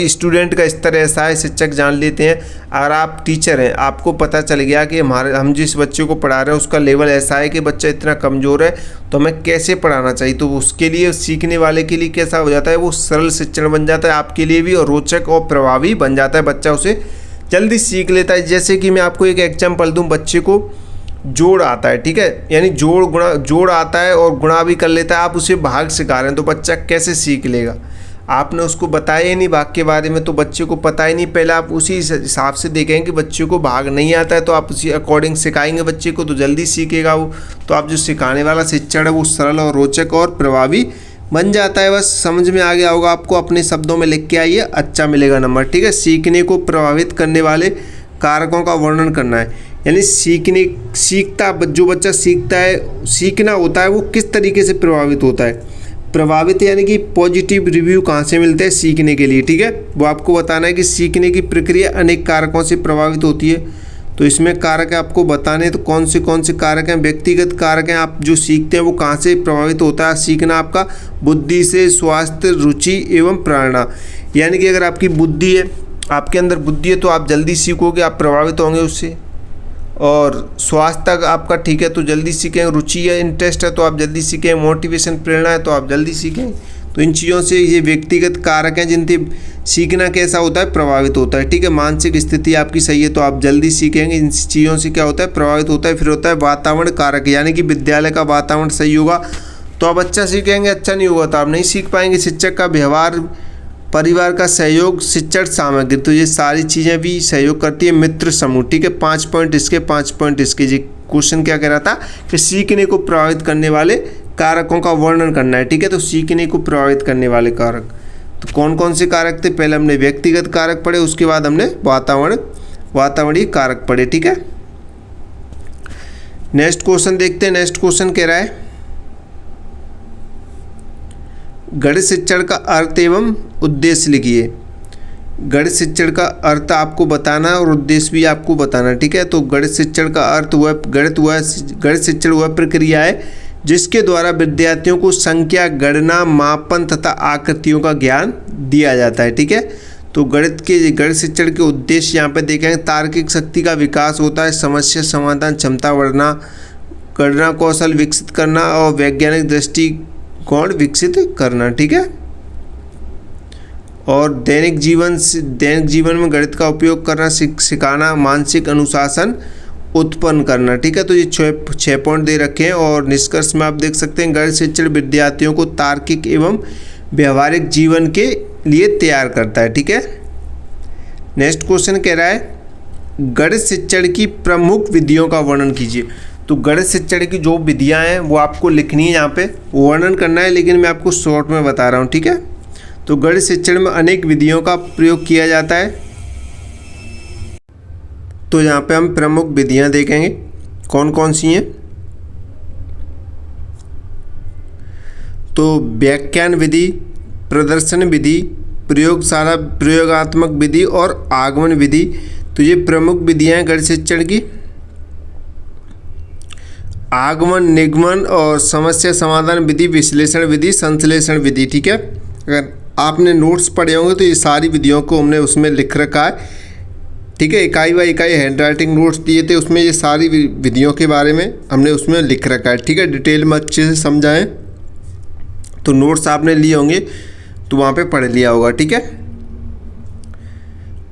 स्टूडेंट का स्तर ऐसा है, शिक्षक जान लेते हैं। अगर आप टीचर हैं, आपको पता चल गया कि हम जिस बच्चे को पढ़ा रहे हैं उसका लेवल ऐसा है कि बच्चा इतना कमज़ोर है, तो हमें कैसे पढ़ाना चाहिए। तो उसके लिए सीखने वाले के लिए कैसा हो जाता है, वो सरल शिक्षण बन जाता है आपके लिए भी, और रोचक और प्रभावी बन जाता है। बच्चा उसे जल्दी सीख लेता है। जैसे कि मैं आपको एक एग्जाम्पल दूँ, बच्चे को जोड़ आता है। ठीक है, यानी जोड़ आता है और गुणा भी कर लेता है। आप उसे भाग सिखा रहे हैं, तो बच्चा कैसे सीख लेगा। आपने उसको बताया ही नहीं भाग के बारे में, तो बच्चे को पता ही नहीं। पहले आप उसी हिसाब से देखेंगे कि बच्चे को भाग नहीं आता है, तो आप उसी अकॉर्डिंग सिखाएंगे बच्चे को, तो जल्दी सीखेगा वो। तो आप जो सिखाने वाला शिक्षण है वो सरल और रोचक और प्रभावी बन जाता है। बस समझ में आ गया होगा आपको, अपने शब्दों में लिख के आइए, अच्छा मिलेगा नंबर। ठीक है, सीखने को प्रभावित करने वाले कारकों का वर्णन करना है। यानी जो बच्चा सीखता है, सीखना होता है, वो किस तरीके से प्रभावित होता है। प्रभावित यानी कि पॉजिटिव रिव्यू कहाँ से मिलते हैं सीखने के लिए। ठीक है, वो आपको बताना है कि सीखने की प्रक्रिया अनेक कारकों से प्रभावित होती है। तो इसमें कारक आपको बताने, तो कौन से कारक हैं। व्यक्तिगत कारक हैं, आप जो सीखते हैं वो कहाँ से प्रभावित होता है सीखना आपका, बुद्धि से, स्वास्थ्य, रुचि एवं प्रेरणा। यानी कि अगर आपकी बुद्धि है, आपके अंदर बुद्धि है, तो आप जल्दी सीखोगे, आप प्रभावित होंगे उससे। और स्वास्थ्य आपका ठीक है तो जल्दी सीखेंगे, रुचि है इंटरेस्ट है तो आप जल्दी सीखें, मोटिवेशन प्रेरणा है तो आप जल्दी सीखें। तो इन चीज़ों से ये व्यक्तिगत कारक हैं जिनसे सीखना कैसा होता है, प्रभावित होता है। ठीक है, मानसिक स्थिति आपकी सही है तो आप जल्दी सीखेंगे। इन चीज़ों से क्या होता है, प्रभावित होता है। फिर होता है वातावरण कारक, यानी कि विद्यालय का वातावरण सही होगा तो आप अच्छा सीखेंगे, अच्छा नहीं होगा तो आप नहीं सीख पाएंगे। शिक्षक का व्यवहार, परिवार का सहयोग, शिक्षण सामग्री, तो ये सारी चीज़ें भी सहयोग करती है। मित्र समूह, ठीक है, 5 पॉइंट इसके, 5 पॉइंट इसके। जी क्वेश्चन क्या कह रहा था कि सीखने को प्रभावित करने वाले कारकों का वर्णन करना है। ठीक है, तो सीखने को प्रभावित करने वाले कारक तो कौन कौन से कारक थे, पहले हमने व्यक्तिगत कारक पढ़े, उसके बाद हमने वातावरणीय कारक पढ़े। ठीक है, नेक्स्ट क्वेश्चन देखते हैं। नेक्स्ट क्वेश्चन कह रहा है गणित शिक्षण का अर्थ एवं उद्देश्य लिखिए। गणित शिक्षण का अर्थ आपको बताना और उद्देश्य भी आपको बताना। ठीक है, तो गणित शिक्षण का अर्थ गणित शिक्षण वह प्रक्रिया है जिसके द्वारा विद्यार्थियों को संख्या, गणना, मापन तथा आकृतियों का ज्ञान दिया जाता है। ठीक है, तो गणित शिक्षण के उद्देश्य यहाँ पे देखेंगे, तार्किक शक्ति का विकास होता है, समस्या समाधान क्षमता बढ़ना, गणना कौशल विकसित करना और वैज्ञानिक दृष्टिकोण विकसित करना। ठीक है, और दैनिक जीवन में गणित का उपयोग करना सिखाना, मानसिक अनुशासन उत्पन्न करना। ठीक है, तो ये 6 पॉइंट दे रखे हैं और निष्कर्ष में आप देख सकते हैं गणित शिक्षण विद्यार्थियों को तार्किक एवं व्यवहारिक जीवन के लिए तैयार करता है। ठीक है, नेक्स्ट क्वेश्चन कह रहा है गणित शिक्षण की प्रमुख विधियों का वर्णन कीजिए। तो गणित शिक्षण की जो विधियां हैं वो आपको लिखनी है, यहाँ पे वर्णन करना है, लेकिन मैं आपको शॉर्ट में बता रहा हूँ। ठीक है, तो गणित शिक्षण में अनेक विधियों का प्रयोग किया जाता है। तो यहाँ पे हम प्रमुख विधियां देखेंगे कौन कौन सी हैं। तो व्याख्यान विधि, प्रदर्शन विधि, प्रयोगात्मक विधि और आगमन विधि, तो ये प्रमुख विधियां हैं गणित शिक्षण की। आगमन, निगमन और समस्या समाधान विधि, विश्लेषण विधि, संश्लेषण विधि। ठीक है, अगर आपने नोट्स पढ़े होंगे तो ये सारी विधियों को हमने उसमें लिख रखा है। ठीक है, इकाई बाई इकाई हैंडराइटिंग नोट्स दिए थे, उसमें ये सारी विधियों के बारे में हमने उसमें लिख रखा है। ठीक है, डिटेल में अच्छे से समझाएं, तो नोट्स आपने लिए होंगे तो वहाँ पे पढ़ लिया होगा। ठीक है,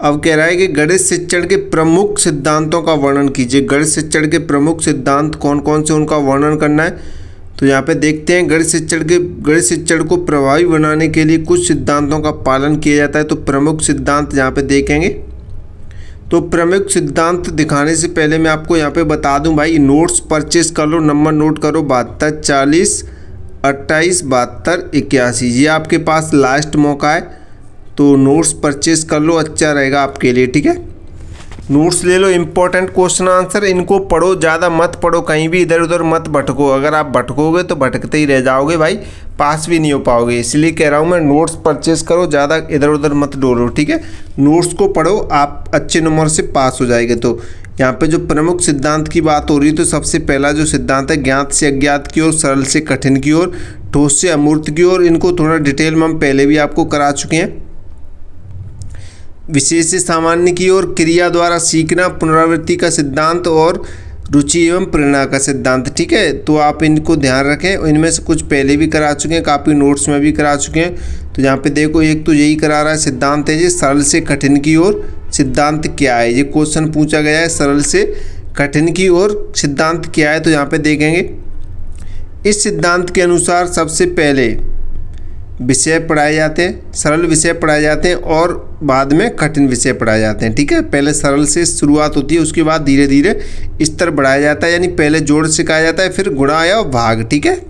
अब कह रहा है कि गणित शिक्षण के प्रमुख सिद्धांतों का वर्णन कीजिए। गणित शिक्षण के प्रमुख सिद्धांत कौन कौन से, उनका वर्णन करना है। तो यहाँ पे देखते हैं गणित शिक्षण को प्रभावी बनाने के लिए कुछ सिद्धांतों का पालन किया जाता है। तो प्रमुख सिद्धांत यहाँ पे देखेंगे। तो प्रमुख सिद्धांत दिखाने से पहले मैं आपको यहाँ पे बता दूं भाई, नोट्स परचेस कर लो, नंबर नोट करो 72 40 28 72 81। ये आपके पास लास्ट मौका है, तो नोट्स परचेस कर लो, अच्छा रहेगा आपके लिए। ठीक है, नोट्स ले लो, इंपॉर्टेंट क्वेश्चन आंसर, इनको पढ़ो, ज़्यादा मत पढ़ो, कहीं भी इधर उधर मत भटको। अगर आप भटकोगे तो भटकते ही रह जाओगे भाई, पास भी नहीं हो पाओगे। इसलिए कह रहा हूँ मैं, नोट्स परचेस करो, ज़्यादा इधर उधर मत डोलो। ठीक है, नोट्स को पढ़ो, आप अच्छे नंबर से पास हो जाएंगे। तो यहाँ पे जो प्रमुख सिद्धांत की बात हो रही है, तो सबसे पहला जो सिद्धांत है, ज्ञात से अज्ञात की ओर, सरल से कठिन की ओर, ठोस से अमूर्त की ओर। इनको थोड़ा डिटेल में हम पहले भी आपको करा चुके हैं। विशेष से सामान्य की ओर, क्रिया द्वारा सीखना, पुनरावृत्ति का सिद्धांत और रुचि एवं प्रेरणा का सिद्धांत। ठीक है, तो आप इनको ध्यान रखें। इनमें से कुछ पहले भी करा चुके हैं, काफ़ी नोट्स में भी करा चुके हैं। तो यहाँ पे देखो, एक तो यही करा रहा है सिद्धांत है जी, सरल से कठिन की ओर सिद्धांत क्या है। ये क्वेश्चन पूछा गया है, सरल से कठिन की ओर सिद्धांत क्या है। तो यहाँ पे देखेंगे, इस सिद्धांत के अनुसार सबसे पहले विषय पढ़ाए जाते हैं, सरल विषय पढ़ाए जाते हैं और बाद में कठिन विषय पढ़ाए जाते हैं। ठीक है, पहले सरल से शुरुआत होती है, उसके बाद धीरे धीरे स्तर बढ़ाया जाता है, यानी पहले जोड़ सिखाया जाता है, फिर गुणा या भाग। ठीक है,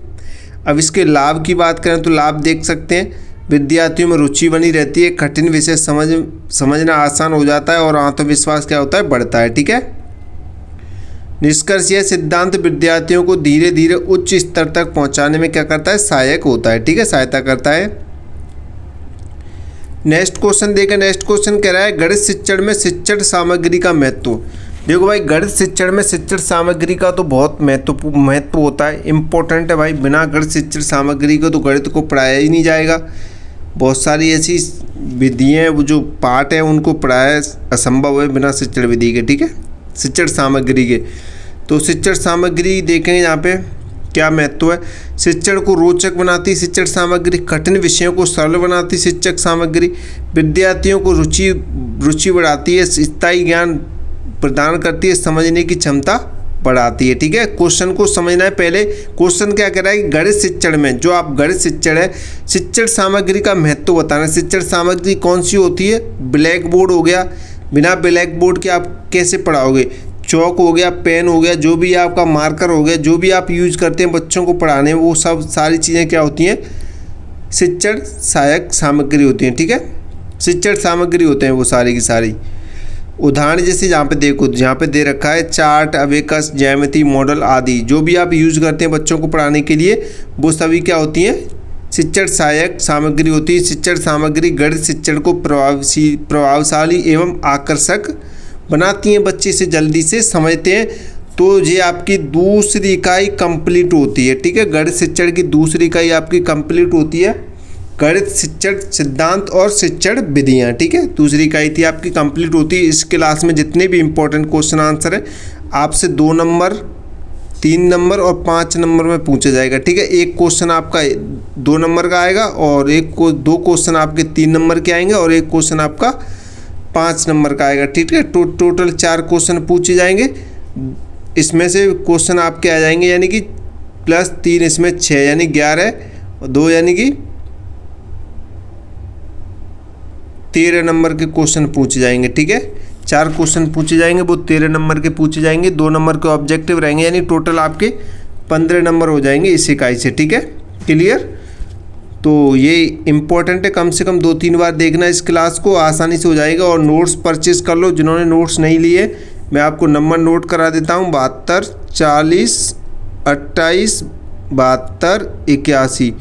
अब इसके लाभ की बात करें तो लाभ देख सकते हैं, विद्यार्थियों में रुचि बनी रहती है, कठिन विषय समझना आसान हो जाता है और आत्मविश्वास क्या होता है, बढ़ता है। ठीक है, निष्कर्ष यह सिद्धांत विद्यार्थियों को धीरे धीरे उच्च स्तर तक पहुंचाने में क्या करता है, सहायक होता है। ठीक है, सहायता करता है। नेक्स्ट क्वेश्चन देखिए। नेक्स्ट क्वेश्चन कह रहा है गणित शिक्षण में शिक्षण सामग्री का महत्व। देखो भाई, गणित शिक्षण में शिक्षण सामग्री का तो बहुत महत्व होता है, इम्पोर्टेंट है भाई। बिना गणित शिक्षण सामग्री को तो गणित को पढ़ाया ही नहीं जाएगा। बहुत सारी ऐसी विधियाँ, वो जो पार्ट है, उनको पढ़ाया असंभव है बिना शिक्षण विधि के। ठीक है, शिक्षण सामग्री के। तो शिक्षण सामग्री देखेंगे यहाँ पे क्या महत्व है। शिक्षण को रोचक बनाती शिक्षण सामग्री, कठिन विषयों को सरल बनाती शिक्षक सामग्री, विद्यार्थियों को रुचि बढ़ाती है, स्थायी ज्ञान प्रदान करती है, समझने की क्षमता बढ़ाती है। ठीक है, क्वेश्चन को समझना है। पहले क्वेश्चन क्या कह रहा है कि गणित शिक्षण में जो आप गणित शिक्षण है, शिक्षण सामग्री का महत्व बताना। शिक्षण सामग्री कौन सी होती है? ब्लैक बोर्ड हो गया, बिना ब्लैक बोर्ड के आप कैसे पढ़ाओगे? चौक हो गया, पेन हो गया, जो भी आपका मार्कर हो गया, जो भी आप यूज करते हैं बच्चों को पढ़ाने में, वो सब सारी चीज़ें क्या होती हैं? शिक्षण सहायक सामग्री होती हैं। ठीक है, शिक्षण सामग्री होते हैं वो सारी की सारी। उदाहरण जैसे यहाँ पे देखो, यहाँ पे दे रखा है चार्ट, अबेकस, ज्यामिति, मॉडल आदि, जो भी आप यूज करते हैं बच्चों को पढ़ाने के लिए, वो सभी क्या होती हैं? शिक्षण सहायक सामग्री होती है। शिक्षण सामग्री गणित शिक्षण को प्रभावशाली एवं आकर्षक बनाती हैं, बच्चे से जल्दी से समझते हैं। तो ये आपकी दूसरी इकाई कंप्लीट होती है। ठीक है, गणित शिक्षण की दूसरी इकाई आपकी कंप्लीट होती है, गणित शिक्षण सिद्धांत और शिक्षण विधियाँ। ठीक है, दूसरी इकाई थी आपकी कंप्लीट होती है। इस क्लास में जितने भी इंपॉर्टेंट क्वेश्चन आंसर है आपसे 2 नंबर, 3 नंबर और 5 नंबर में पूछा जाएगा। ठीक है, एक क्वेश्चन आपका 2 नंबर का आएगा और 2 क्वेश्चन आपके 3 नंबर के आएंगे और एक क्वेश्चन आपका 5 नंबर का आएगा। ठीक है, टोटल 4 क्वेश्चन पूछे जाएंगे। इसमें से क्वेश्चन आपके आ जाएंगे यानी कि +3 इसमें 6 यानी 11 और 2 यानी कि 13 नंबर के क्वेश्चन पूछे जाएंगे। ठीक है, 4 क्वेश्चन पूछे जाएंगे, वो 13 नंबर के पूछे जाएंगे, 2 नंबर के ऑब्जेक्टिव रहेंगे, यानी टोटल आपके 15 नंबर हो जाएंगे इस इकाई से। ठीक है, क्लियर? तो ये इम्पोर्टेंट है, कम से कम 2-3 बार देखना इस क्लास को, आसानी से हो जाएगा। और नोट्स परचेज कर लो, जिन्होंने नोट्स नहीं लिए मैं आपको नंबर नोट करा देता हूँ, 72 40 28 72 81,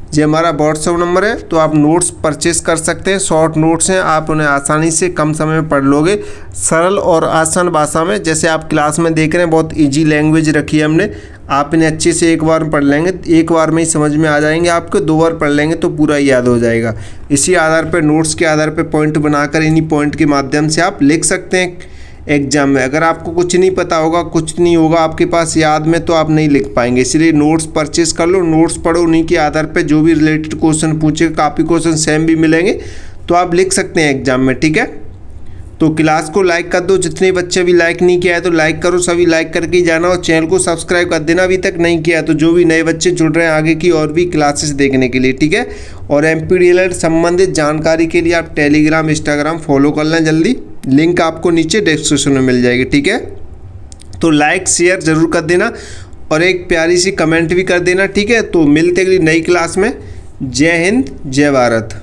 ये हमारा व्हाट्सअप नंबर है। तो आप नोट्स परचेस कर सकते हैं, शॉर्ट नोट्स हैं, आप उन्हें आसानी से कम समय में पढ़ लोगे, सरल और आसान भाषा में। जैसे आप क्लास में देख रहे हैं, बहुत इजी लैंग्वेज रखी है हमने, आप इन्हें अच्छे से एक बार में पढ़ लेंगे, एक बार में ही समझ में आ जाएंगे आपको, 2 बार पढ़ लेंगे तो पूरा याद हो जाएगा। इसी आधार पर, नोट्स के आधार पर पॉइंट बनाकर इन्हीं पॉइंट के माध्यम से आप लिख सकते हैं एग्जाम में। अगर आपको कुछ नहीं पता होगा, कुछ नहीं होगा आपके पास याद में, तो आप नहीं लिख पाएंगे। इसलिए नोट्स परचेस कर लो, नोट्स पढ़ो, उन्हीं के आधार पे जो भी रिलेटेड क्वेश्चन पूछे, काफ़ी क्वेश्चन सेम भी मिलेंगे, तो आप लिख सकते हैं एग्जाम में। ठीक है, तो क्लास को लाइक कर दो, जितने बच्चे भी लाइक नहीं किया है तो लाइक करो, सभी लाइक करके ही जाना, और चैनल को सब्सक्राइब कर देना अभी तक नहीं किया, तो जो भी नए बच्चे जुड़ रहे हैं आगे की और भी क्लासेस देखने के लिए। ठीक है, और MPDL संबंधित जानकारी के लिए आप टेलीग्राम, इंस्टाग्राम फॉलो कर लें जल्दी, लिंक आपको नीचे डिस्क्रिप्शन में मिल जाएगी। ठीक है, तो लाइक शेयर ज़रूर कर देना और एक प्यारी सी कमेंट भी कर देना। ठीक है, तो मिलते अगली नई क्लास में। जय हिंद, जय भारत।